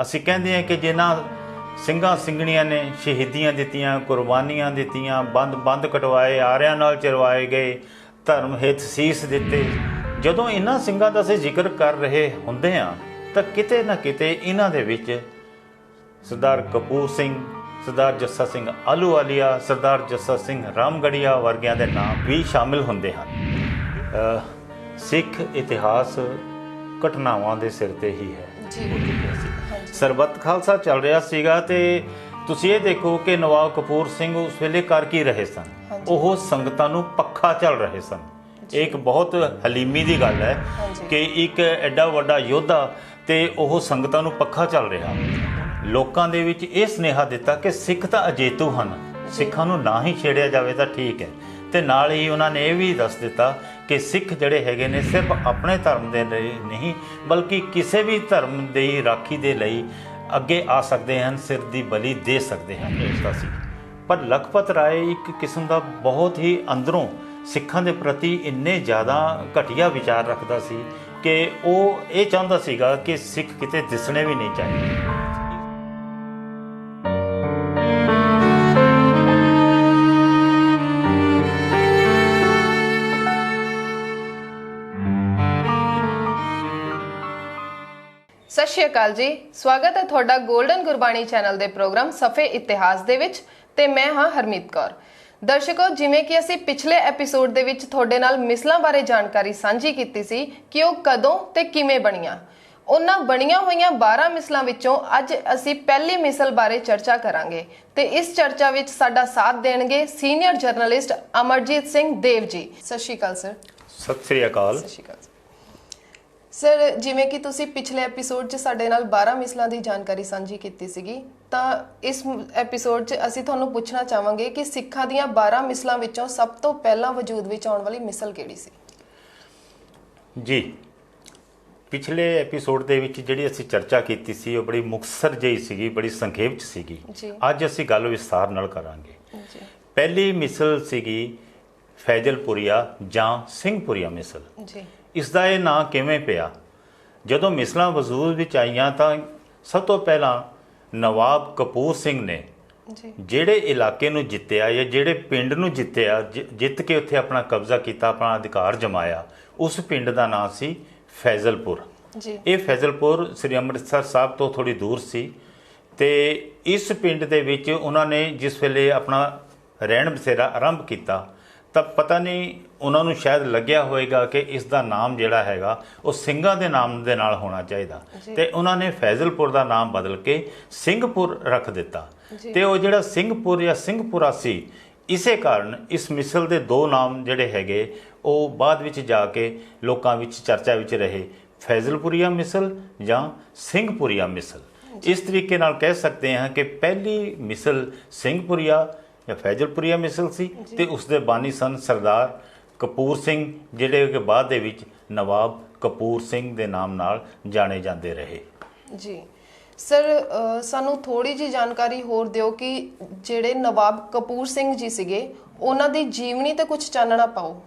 ਅਸੀਂ ਕਹਿੰਦੇ ਹਾਂ ਕਿ ਜਿਨ੍ਹਾਂ ਸਿੰਘਾਂ ਸਿੰਘਣੀਆਂ ਨੇ ਸ਼ਹੀਦੀਆਂ ਦਿੱਤੀਆਂ, ਕੁਰਬਾਨੀਆਂ ਦਿੱਤੀਆਂ, ਬੰਦ ਕਟਵਾਏ, ਆਰਿਆਂ ਨਾਲ ਚਰਵਾਏ ਗਏ, ਧਰਮ ਹਿੱਤ ਸੀਸ ਦਿੱਤੇ। ਜਦੋਂ ਇਹਨਾਂ ਸਿੰਘਾਂ ਦਾ ਅਸੀਂ ਜ਼ਿਕਰ ਕਰ ਰਹੇ ਹੁੰਦੇ ਹਾਂ ਤਾਂ ਕਿਤੇ ਨਾ ਕਿਤੇ ਇਹਨਾਂ ਦੇ ਵਿੱਚ ਸਰਦਾਰ ਕਪੂਰ ਸਿੰਘ, ਸਰਦਾਰ ਜੱਸਾ ਸਿੰਘ ਆਹਲੂਵਾਲੀਆ, ਸਰਦਾਰ ਜੱਸਾ ਸਿੰਘ ਰਾਮਗੜੀਆ ਵਰਗਿਆਂ ਦੇ ਨਾਮ ਵੀ ਸ਼ਾਮਿਲ ਹੁੰਦੇ ਹਨ। ਸਿੱਖ ਇਤਿਹਾਸ ਘਟਨਾਵਾਂ ਦੇ ਸਿਰ ਤੇ ਹੀ ਹੈ। ਸਰਬੱਤ ਖਾਲਸਾ ਚੱਲ ਰਿਹਾ ਸੀਗਾ ਤੇ ਤੁਸੀਂ ਇਹ ਦੇਖੋ ਕਿ ਨਵਾਬ ਕਪੂਰ ਸਿੰਘ ਉਸ ਵੇਲੇ ਕਰ ਕੀ ਰਹੇ ਸਨ। ਉਹ ਸੰਗਤਾਂ ਨੂੰ ਪੱਖਾ ਚੱਲ ਰਹੇ ਸਨ। ਇਹ ਇੱਕ ਬਹੁਤ ਹਲੀਮੀ ਦੀ ਗੱਲ ਹੈ ਕਿ ਇੱਕ ਐਡਾ ਵੱਡਾ ਯੋਧਾ ਤੇ ਉਹ ਸੰਗਤਾਂ ਨੂੰ ਪੱਖਾ ਚੱਲ ਰਿਹਾ। ਲੋਕਾਂ ਦੇ ਵਿੱਚ ਇਹ ਸੁਨੇਹਾ ਦਿੱਤਾ ਕਿ ਸਿੱਖ ਤਾਂ ਅਜੇਤੂ ਹਨ, ਸਿੱਖਾਂ ਨੂੰ ਨਾ ਹੀ ਛੇੜਿਆ ਜਾਵੇ ਤਾਂ ਠੀਕ ਹੈ। ਤੇ ਨਾਲ ਹੀ ਉਹਨਾਂ ਨੇ ਇਹ ਵੀ ਦੱਸ ਦਿੱਤਾ ਕਿ ਸਿੱਖ ਜਿਹੜੇ ਹੈਗੇ ਨੇ ਸਿਰਫ ਆਪਣੇ ਧਰਮ ਦੇ ਲਈ ਨਹੀਂ ਬਲਕਿ ਕਿਸੇ ਵੀ ਧਰਮ ਦੀ ਰਾਖੀ ਦੇ ਲਈ ਅੱਗੇ ਆ ਸਕਦੇ ਹਨ, ਸਿਰ ਦੀ ਬਲੀ ਦੇ ਸਕਦੇ ਹਨ। ਇਸ ਦਾ ਸੀ ਪਰ ਲਖਪਤ ਰਾਏ ਇੱਕ ਕਿਸਮ ਦਾ ਬਹੁਤ ਹੀ ਅੰਦਰੋਂ ਸਿੱਖਾਂ ਦੇ ਪ੍ਰਤੀ ਇੰਨੇ ਜ਼ਿਆਦਾ ਘਟੀਆ ਵਿਚਾਰ ਰੱਖਦਾ ਸੀ ਕਿ ਉਹ ਇਹ ਚਾਹੁੰਦਾ ਸੀਗਾ ਕਿ ਸਿੱਖ ਕਿਤੇ ਦਿਸਣੇ ਵੀ ਨਹੀਂ ਚਾਹੀਦੇ। ਸਤਿ ਸ਼੍ਰੀ ਅਕਾਲ ਜੀ, ਸਵਾਗਤ ਹੈ ਤੁਹਾਡਾ ਗੋਲਡਨ ਗੁਰਬਾਣੀ ਚੈਨਲ ਦੇ ਪ੍ਰੋਗਰਾਮ ਸਫੇ ਇਤਿਹਾਸ ਦੇ ਵਿੱਚ ਤੇ ਮੈਂ ਹਾਂ ਹਰਮੀਤ ਕੌਰ। ਦਰਸ਼ਕੋ, ਜਿਵੇਂ ਕਿ ਅਸੀਂ ਪਿਛਲੇ ਐਪੀਸੋਡ ਦੇ ਵਿੱਚ ਤੁਹਾਡੇ ਨਾਲ ਮਿਸਲਾਂ ਬਾਰੇ ਜਾਣਕਾਰੀ ਸਾਂਝੀ ਕੀਤੀ ਸੀ ਕਿ ਉਹ ਕਦੋਂ ਤੇ ਕਿਵੇਂ ਬਣੀਆਂ, ਉਹਨਾਂ ਬਣੀਆਂ ਹੋਈਆਂ 12 ਮਿਸਲਾਂ ਵਿੱਚੋਂ ਅੱਜ ਅਸੀਂ ਪਹਿਲੀ ਮਿਸਲ ਬਾਰੇ ਚਰਚਾ ਕਰਾਂਗੇ ਤੇ ਇਸ ਚਰਚਾ ਵਿੱਚ ਸਾਡਾ ਸਾਥ ਦੇਣਗੇ ਸੀਨੀਅਰ ਜਰਨਲਿਸਟ ਅਮਰਜੀਤ ਸਿੰਘ ਦੇਵ ਜੀ। ਸਤਿ ਸ਼੍ਰੀ ਅਕਾਲ ਸਰ। ਸਤਿ ਸ੍ਰੀ ਅਕਾਲ। ਸਤਿ ਸ਼੍ਰੀ ਅਕਾਲ ਸਰ। ਜਿਵੇਂ ਕਿ ਤੁਸੀਂ ਪਿਛਲੇ ਐਪੀਸੋਡ 'ਚ ਸਾਡੇ ਨਾਲ 12 ਮਿਸਲਾਂ ਦੀ ਜਾਣਕਾਰੀ ਸਾਂਝੀ ਕੀਤੀ ਸੀਗੀ, ਤਾਂ ਇਸ ਐਪੀਸੋਡ 'ਚ ਅਸੀਂ ਤੁਹਾਨੂੰ ਪੁੱਛਣਾ ਚਾਹਾਂਗੇ ਕਿ ਸਿੱਖਾਂ ਦੀਆਂ 12 ਮਿਸਲਾਂ ਵਿੱਚੋਂ ਸਭ ਤੋਂ ਪਹਿਲਾਂ ਵਜੂਦ ਵਿੱਚ ਆਉਣ ਵਾਲੀ ਮਿਸਲ ਕਿਹੜੀ ਸੀ? ਜੀ, ਪਿਛਲੇ ਐਪੀਸੋਡ ਦੇ ਵਿੱਚ ਜਿਹੜੀ ਅਸੀਂ ਚਰਚਾ ਕੀਤੀ ਸੀ ਉਹ ਬੜੀ ਮੁਖਤਸਰ ਜਿਹੀ ਸੀਗੀ, ਬੜੀ ਸੰਖੇਪ 'ਚ ਸੀਗੀ। ਅੱਜ ਅਸੀਂ ਗੱਲ ਵਿਸਥਾਰ ਨਾਲ ਕਰਾਂਗੇ। ਪਹਿਲੀ ਮਿਸਲ ਸੀਗੀ ਫੈਜ਼ਲਪੁਰੀਆ ਜਾਂ ਸਿੰਘਪੁਰੀਆ ਮਿਸਲ। ਜੀ, ਇਸ ਦਾ ਇਹ ਨਾਂ ਕਿਵੇਂ ਪਿਆ? ਜਦੋਂ ਮਿਸਲਾਂ ਵਜੂਦ ਵਿੱਚ ਆਈਆਂ ਤਾਂ ਸਭ ਤੋਂ ਪਹਿਲਾਂ ਨਵਾਬ ਕਪੂਰ ਸਿੰਘ ਨੇ ਜਿਹੜੇ ਇਲਾਕੇ ਨੂੰ ਜਿੱਤਿਆ ਜਾਂ ਜਿਹੜੇ ਪਿੰਡ ਨੂੰ ਜਿੱਤਿਆ, ਜਿੱਤ ਕੇ ਉੱਥੇ ਆਪਣਾ ਕਬਜ਼ਾ ਕੀਤਾ, ਆਪਣਾ ਅਧਿਕਾਰ ਜਮਾਇਆ, ਉਸ ਪਿੰਡ ਦਾ ਨਾਂ ਸੀ ਫੈਜ਼ਲਪੁਰ। ਇਹ ਫੈਜ਼ਲਪੁਰ ਸ੍ਰੀ ਅੰਮ੍ਰਿਤਸਰ ਸਾਹਿਬ ਤੋਂ ਥੋੜ੍ਹੀ ਦੂਰ ਸੀ ਤੇ ਇਸ ਪਿੰਡ ਦੇ ਵਿੱਚ ਉਹਨਾਂ ਨੇ ਜਿਸ ਵੇਲੇ ਆਪਣਾ ਰਹਿਣ ਬਸੇਰਾ ਆਰੰਭ ਕੀਤਾ ਤਾਂ ਪਤਾ ਨਹੀਂ ਉਹਨਾਂ ਨੂੰ ਸ਼ਾਇਦ ਲੱਗਿਆ ਹੋਵੇਗਾ ਕਿ ਇਸ ਦਾ ਨਾਮ ਜਿਹੜਾ ਹੈਗਾ ਉਹ ਸਿੰਘਾਂ ਦੇ ਨਾਮ ਦੇ ਨਾਲ ਹੋਣਾ ਚਾਹੀਦਾ ਤੇ ਉਹਨਾਂ ਨੇ ਫੈਜ਼ਲਪੁਰ ਦਾ ਨਾਮ ਬਦਲ ਕੇ ਸਿੰਘਪੁਰ ਰੱਖ ਦਿੱਤਾ। ਤੇ ਉਹ ਜਿਹੜਾ ਸਿੰਘਪੁਰ ਜਾਂ ਸਿੰਘਪੁਰਾ ਸੀ, ਇਸੇ ਕਾਰਨ ਇਸ ਮਿਸਲ ਦੇ ਦੋ ਨਾਮ ਜਿਹੜੇ ਹੈਗੇ ਉਹ ਬਾਅਦ ਵਿੱਚ ਜਾ ਕੇ ਲੋਕਾਂ ਵਿੱਚ ਚਰਚਾ ਵਿੱਚ ਰਹੇ, ਫੈਜ਼ਲਪੁਰੀਆ ਮਿਸਲ ਜਾਂ ਸਿੰਘਪੁਰੀਆ ਮਿਸਲ। ਇਸ ਤਰੀਕੇ ਨਾਲ ਕਹਿ ਸਕਦੇ ਹਾਂ ਕਿ ਪਹਿਲੀ ਮਿਸਲ ਸਿੰਘਪੁਰੀਆ ਜਾਂ ਫੈਜ਼ਲਪੁਰੀਆ ਮਿਸਲ ਸੀ ਤੇ ਉਸ ਦੇ ਬਾਨੀ ਸਨ ਸਰਦਾਰ ਕਪੂਰ ਸਿੰਘ, ਜਿਹੜੇ ਕਿ ਬਾਅਦ ਦੇ ਵਿੱਚ ਨਵਾਬ ਕਪੂਰ ਸਿੰਘ ਦੇ ਨਾਮ ਨਾਲ ਜਾਣੇ ਜਾਂਦੇ ਰਹੇ। ਜੀ ਸਰ, ਸਾਨੂੰ ਥੋੜੀ ਜਿਹੀ ਜਾਣਕਾਰੀ ਹੋਰ ਦਿਓ ਕਿ ਜਿਹੜੇ ਨਵਾਬ ਕਪੂਰ ਸਿੰਘ ਜੀ ਸੀਗੇ ਉਹਨਾਂ ਦੀ ਜੀਵਨੀ ਤੇ ਕੁਝ ਚਾਨਣਾ ਪਾਓ।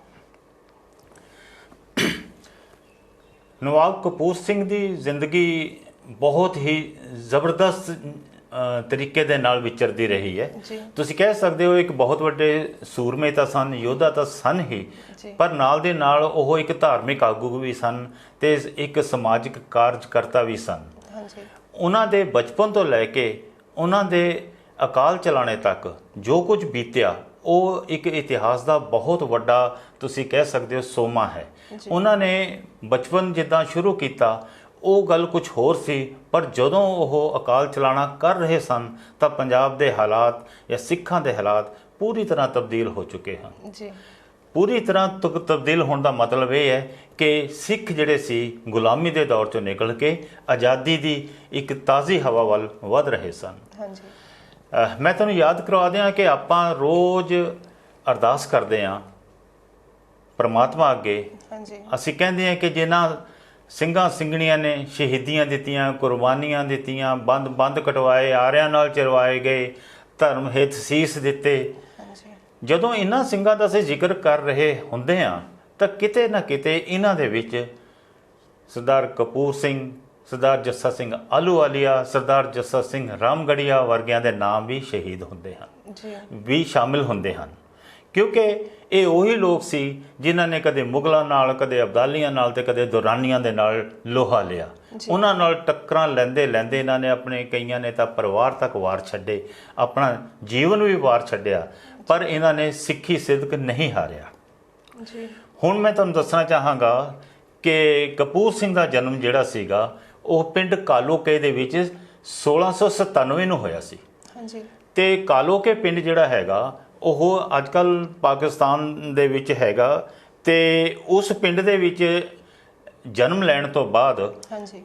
ਨਵਾਬ ਕਪੂਰ ਸਿੰਘ ਦੀ ਜ਼ਿੰਦਗੀ ਬਹੁਤ ਹੀ ਜ਼ਬਰਦਸਤ ਤਰੀਕੇ ਦੇ ਨਾਲ ਵਿਚਰਦੀ ਰਹੀ ਹੈ। ਤੁਸੀਂ ਕਹਿ ਸਕਦੇ ਹੋ ਇੱਕ ਬਹੁਤ ਵੱਡੇ ਸੂਰਮੇ ਤਾਂ ਸਨ, ਯੋਧਾ ਤਾਂ ਸਨ ਹੀ, ਪਰ ਨਾਲ ਦੇ ਨਾਲ ਉਹ ਇੱਕ ਧਾਰਮਿਕ ਆਗੂ ਵੀ ਸਨ ਤੇ ਇੱਕ ਸਮਾਜਿਕ ਕਾਰਜਕਰਤਾ ਵੀ ਸਨ। ਉਹਨਾਂ ਦੇ ਬਚਪਨ ਤੋਂ ਲੈ ਕੇ ਉਹਨਾਂ ਦੇ ਅਕਾਲ ਚਲਾਣੇ ਤੱਕ ਜੋ ਕੁਝ ਬੀਤਿਆ ਉਹ ਇੱਕ ਇਤਿਹਾਸ ਦਾ ਬਹੁਤ ਵੱਡਾ ਤੁਸੀਂ ਕਹਿ ਸਕਦੇ ਹੋ ਸੋਮਾ ਹੈ। ਉਹਨਾਂ ਨੇ ਬਚਪਨ ਜਿੱਦਾਂ ਸ਼ੁਰੂ ਕੀਤਾ ਉਹ ਗੱਲ ਕੁਝ ਹੋਰ ਸੀ, ਪਰ ਜਦੋਂ ਉਹ ਅਕਾਲ ਚਲਾਣਾ ਕਰ ਰਹੇ ਸਨ ਤਾਂ ਪੰਜਾਬ ਦੇ ਹਾਲਾਤ ਜਾਂ ਸਿੱਖਾਂ ਦੇ ਹਾਲਾਤ ਪੂਰੀ ਤਰ੍ਹਾਂ ਤਬਦੀਲ ਹੋ ਚੁੱਕੇ ਹਨ। ਪੂਰੀ ਤਰ੍ਹਾਂ ਤਬਦੀਲ ਹੋਣ ਦਾ ਮਤਲਬ ਇਹ ਹੈ ਕਿ ਸਿੱਖ ਜਿਹੜੇ ਸੀ ਗੁਲਾਮੀ ਦੇ ਦੌਰ ਤੋਂ ਨਿਕਲ ਕੇ ਆਜ਼ਾਦੀ ਦੀ ਇੱਕ ਤਾਜ਼ੀ ਹਵਾ ਵੱਲ ਵਧ ਰਹੇ ਸਨ। ਮੈਂ ਤੁਹਾਨੂੰ ਯਾਦ ਕਰਵਾ ਦਿਆਂ ਕਿ ਆਪਾਂ ਰੋਜ਼ ਅਰਦਾਸ ਕਰਦੇ ਹਾਂ ਪਰਮਾਤਮਾ ਅੱਗੇ। ਅਸੀਂ ਕਹਿੰਦੇ ਹਾਂ ਕਿ ਜਿਨ੍ਹਾਂ ਸਿੰਘਾਂ ਸਿੰਘਣੀਆਂ ਨੇ ਸ਼ਹੀਦੀਆਂ ਦਿੱਤੀਆਂ, ਕੁਰਬਾਨੀਆਂ ਦਿੱਤੀਆਂ, ਬੰਦ ਕਟਵਾਏ, ਆਰਿਆਂ ਨਾਲ ਚਰਵਾਏ ਗਏ, ਧਰਮ ਹਿੱਤ ਸੀਸ ਦਿੱਤੇ। ਜਦੋਂ ਇਹਨਾਂ ਸਿੰਘਾਂ ਦਾ ਅਸੀਂ ਜ਼ਿਕਰ ਕਰ ਰਹੇ ਹੁੰਦੇ ਹਾਂ ਤਾਂ ਕਿਤੇ ਨਾ ਕਿਤੇ ਇਹਨਾਂ ਦੇ ਵਿੱਚ ਸਰਦਾਰ ਕਪੂਰ ਸਿੰਘ, ਸਰਦਾਰ ਜੱਸਾ ਸਿੰਘ ਆਹਲੂਵਾਲੀਆ, ਸਰਦਾਰ ਜੱਸਾ ਸਿੰਘ ਰਾਮਗੜੀਆ ਵਰਗਿਆਂ ਦੇ ਨਾਮ ਵੀ ਸ਼ਹੀਦ ਹੁੰਦੇ ਹਨ ਜੀ ਵੀ ਸ਼ਾਮਿਲ ਹੁੰਦੇ ਹਨ, ਕਿਉਂਕਿ ਇਹ ਉਹੀ ਲੋਕ ਸੀ ਜਿਨ੍ਹਾਂ ਨੇ ਕਦੇ ਮੁਗਲਾਂ ਨਾਲ, ਕਦੇ ਅਬਦਾਲੀਆਂ ਨਾਲ ਤੇ ਕਦੇ ਦੁਰਾਨੀਆਂ ਦੇ ਨਾਲ ਲੋਹਾ ਲਿਆ। ਉਹਨਾਂ ਨਾਲ ਟੱਕਰਾਂ ਲੈਂਦੇ ਲੈਂਦੇ ਇਹਨਾਂ ਨੇ ਆਪਣੇ, ਕਈਆਂ ਨੇ ਤਾਂ ਪਰਿਵਾਰ ਤੱਕ ਵਾਰ ਛੱਡੇ, ਆਪਣਾ ਜੀਵਨ ਵੀ ਵਾਰ ਛੱਡਿਆ, ਪਰ ਇਹਨਾਂ ਨੇ ਸਿੱਖੀ ਸਿਦਕ ਨਹੀਂ ਹਾਰਿਆ। ਜੀ ਹੁਣ ਮੈਂ ਤੁਹਾਨੂੰ ਦੱਸਣਾ ਚਾਹਾਂਗਾ ਕਿ ਕਪੂਰ ਸਿੰਘ ਦਾ ਜਨਮ ਜਿਹੜਾ ਸੀਗਾ ਉਹ ਪਿੰਡ ਕਾਲੋਕੇ ਦੇ ਵਿੱਚ 1697 ਨੂੰ ਹੋਇਆ ਸੀ। ਹਾਂਜੀ ਤੇ ਕਾਲੋਕੇ ਪਿੰਡ ਜਿਹੜਾ ਹੈਗਾ ਉਹ ਅੱਜ ਕੱਲ੍ਹ ਪਾਕਿਸਤਾਨ ਦੇ ਵਿੱਚ ਹੈਗਾ, ਤੇ ਉਸ ਪਿੰਡ ਦੇ ਵਿੱਚ ਜਨਮ ਲੈਣ ਤੋਂ ਬਾਅਦ ਹਾਂਜੀ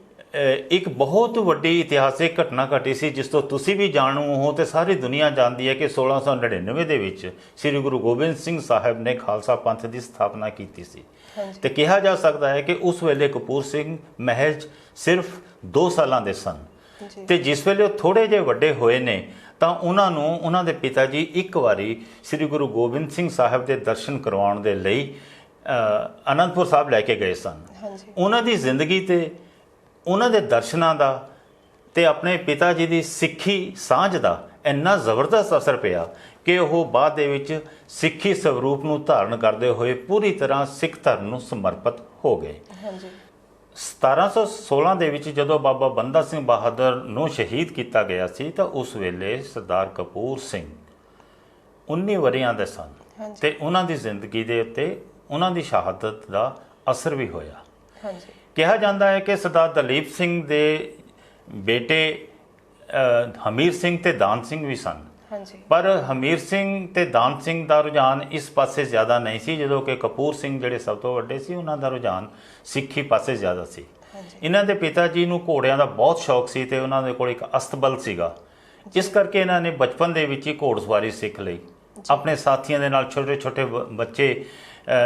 ਇੱਕ ਬਹੁਤ ਵੱਡੀ ਇਤਿਹਾਸਿਕ ਘਟਨਾ ਘਟੀ ਸੀ, ਜਿਸ ਤੋਂ ਤੁਸੀਂ ਵੀ ਜਾਣੂ ਹੋ ਤੇ ਸਾਰੀ ਦੁਨੀਆ ਜਾਣਦੀ ਹੈ ਕਿ 1699 ਦੇ ਵਿੱਚ ਸ੍ਰੀ ਗੁਰੂ ਗੋਬਿੰਦ ਸਿੰਘ ਸਾਹਿਬ ਨੇ ਖਾਲਸਾ ਪੰਥ ਦੀ ਸਥਾਪਨਾ ਕੀਤੀ ਸੀ। ਹਾਂਜੀ ਤੇ ਕਿਹਾ ਜਾ ਸਕਦਾ ਹੈ ਕਿ ਉਸ ਵੇਲੇ ਕਪੂਰ ਸਿੰਘ ਮਹਿਜ਼ ਸਿਰਫ 2 ਸਾਲਾਂ ਦੇ ਸਨ, ਜੀ ਤੇ ਜਿਸ ਵੇਲੇ ਉਹ ਥੋੜੇ ਜਿਹੇ ਵੱਡੇ ਹੋਏ ਨੇ ਤਾਂ ਉਹਨਾਂ ਨੂੰ ਉਹਨਾਂ ਦੇ ਪਿਤਾ ਜੀ ਇੱਕ ਵਾਰੀ ਸ੍ਰੀ ਗੁਰੂ ਗੋਬਿੰਦ ਸਿੰਘ ਸਾਹਿਬ ਦੇ ਦਰਸ਼ਨ ਕਰਵਾਉਣ ਦੇ ਲਈ ਅਨੰਦਪੁਰ ਸਾਹਿਬ ਲੈ ਕੇ ਗਏ ਸਨ। ਹਾਂਜੀ ਉਹਨਾਂ ਦੀ ਜ਼ਿੰਦਗੀ ਤੇ ਉਹਨਾਂ ਦੇ ਦਰਸ਼ਨਾਂ ਦਾ ਤੇ ਆਪਣੇ ਪਿਤਾ ਜੀ ਦੀ ਸਿੱਖੀ ਸਾਂਝ ਦਾ ਇੰਨਾ ਜ਼ਬਰਦਸਤ ਅਸਰ ਪਿਆ ਕਿ ਉਹ ਬਾਅਦ ਦੇ ਵਿੱਚ ਸਿੱਖੀ ਸਰੂਪ ਨੂੰ ਧਾਰਨ ਕਰਦੇ ਹੋਏ ਪੂਰੀ ਤਰ੍ਹਾਂ ਸਿੱਖ ਧਰਮ ਨੂੰ ਸਮਰਪਿਤ ਹੋ ਗਏ। ਹਾਂਜੀ 1716 ਦੇ ਵਿੱਚ ਜਦੋਂ ਬਾਬਾ ਬੰਦਾ ਸਿੰਘ ਬਹਾਦਰ ਨੂੰ ਸ਼ਹੀਦ ਕੀਤਾ ਗਿਆ ਸੀ ਤਾਂ ਉਸ ਵੇਲੇ ਸਰਦਾਰ ਕਪੂਰ ਸਿੰਘ 19 ਵਰ੍ਹਿਆਂ ਦੇ ਸਨ, ਹਾਂਜੀ ਤੇ ਉਹਨਾਂ ਦੀ ਜ਼ਿੰਦਗੀ ਦੇ ਉੱਤੇ ਉਹਨਾਂ ਦੀ ਸ਼ਹਾਦਤ ਦਾ ਅਸਰ ਵੀ ਹੋਇਆ। ਹਾਂਜੀ ਕਿਹਾ ਜਾਂਦਾ ਹੈ ਕਿ ਸਰਦਾਰ ਦਲੀਪ ਸਿੰਘ ਦੇ ਬੇਟੇ ਹਮੀਰ ਸਿੰਘ ਤੇ ਦਾਨ ਸਿੰਘ ਵੀ ਸਨ, ਹਾਂਜੀ ਪਰ ਹਮੀਰ ਸਿੰਘ ਤੇ ਦਾਨ ਸਿੰਘ ਦਾ ਰੁਝਾਨ ਇਸ ਪਾਸੇ ਜ਼ਿਆਦਾ ਨਹੀਂ ਸੀ, ਜਦੋਂ ਕਿ ਕਪੂਰ ਸਿੰਘ ਜਿਹੜੇ ਸਭ ਤੋਂ ਵੱਡੇ ਸੀ ਉਹਨਾਂ ਦਾ ਰੁਝਾਨ ਸਿੱਖੀ ਪਾਸੇ ਜ਼ਿਆਦਾ ਸੀ। ਹਾਂਜੀ ਇਹਨਾਂ ਦੇ ਪਿਤਾ ਜੀ ਨੂੰ ਘੋੜਿਆਂ ਦਾ ਬਹੁਤ ਸ਼ੌਕ ਸੀ ਤੇ ਉਹਨਾਂ ਦੇ ਕੋਲ ਇੱਕ ਅਸਤਬਲ ਸੀਗਾ, ਇਸ ਕਰਕੇ ਇਹਨਾਂ ਨੇ ਬਚਪਨ ਦੇ ਵਿੱਚ ਹੀ ਘੋੜਸਵਾਰੀ ਸਿੱਖ ਲਈ। ਆਪਣੇ ਸਾਥੀਆਂ ਦੇ ਨਾਲ ਛੋਟੇ ਛੋਟੇ ਬੱਚੇ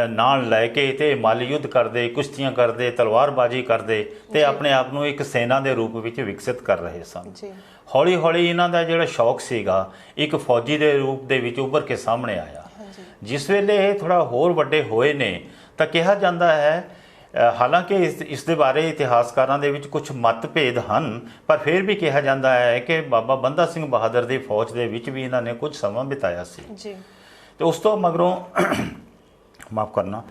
ਨਾਲ ਲੈ ਕੇ ਤੇ ਮਾਲੀ ਯੁੱਧ ਕਰਦੇ, ਕੁਸ਼ਤੀਆਂ ਕਰਦੇ, ਤਲਵਾਰਬਾਜ਼ੀ ਕਰਦੇ ਤੇ ਆਪਣੇ ਆਪ ਨੂੰ ਇੱਕ ਸੈਨਾ ਦੇ ਰੂਪ ਵਿੱਚ ਵਿਕਸਿਤ ਕਰ ਰਹੇ ਸਨ। ਜੀ ਹੌਲੀ ਹੌਲੀ ਇਹਨਾਂ ਦਾ ਜਿਹੜਾ ਸ਼ੌਕ ਸੀਗਾ ਇੱਕ ਫੌਜੀ ਦੇ ਰੂਪ ਦੇ ਵਿੱਚ ਉੱਭਰ ਕੇ ਸਾਹਮਣੇ ਆਇਆ। ਹਾਂਜੀ ਜਿਸ ਵੇਲੇ ਇਹ ਥੋੜਾ ਹੋਰ ਵੱਡੇ ਹੋਏ ਨੇ ਤਾਂ ਕਿਹਾ ਜਾਂਦਾ ਹੈ, ਹਾਲਾਂਕਿ ਇਸ ਦੇ ਬਾਰੇ ਇਤਿਹਾਸਕਾਰਾਂ ਦੇ ਵਿੱਚ ਕੁਝ ਮਤਭੇਦ ਹਨ, ਪਰ ਫਿਰ ਵੀ ਕਿਹਾ ਜਾਂਦਾ ਹੈ ਕਿ ਬਾਬਾ ਬੰਦਾ ਸਿੰਘ ਬਹਾਦਰ ਦੀ ਫੌਜ ਦੇ ਵਿੱਚ ਵੀ ਇਹਨਾਂ ਨੇ ਕੁਝ ਸਮਾਂ ਬਿਤਾਇਆ ਸੀ। ਜੀ ਤੇ ਉਸ ਤੋਂ ਮਗਰੋਂ ਮਾਫ ਕਰਨਾ,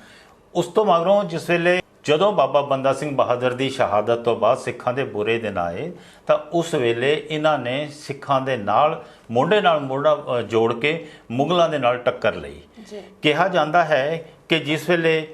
ਉਸ ਤੋਂ ਮਗਰੋਂ ਜਿਸ ਵੇਲੇ ਜਦੋਂ ਬਾਬਾ ਬੰਦਾ ਸਿੰਘ ਬਹਾਦਰ ਦੀ ਸ਼ਹਾਦਤ ਤੋਂ ਬਾਅਦ ਸਿੱਖਾਂ ਦੇ ਬੁਰੇ ਦਿਨ ਆਏ ਤਾਂ ਉਸ ਵੇਲੇ ਇਹਨਾਂ ਨੇ ਸਿੱਖਾਂ ਦੇ ਨਾਲ ਮੋਢੇ ਨਾਲ ਮੋਢਾ ਜੋੜ ਕੇ ਮੁਗਲਾਂ ਦੇ ਨਾਲ ਟੱਕਰ ਲਈ। ਜੀ ਕਿਹਾ ਜਾਂਦਾ ਹੈ ਕਿ ਜਿਸ ਵੇਲੇ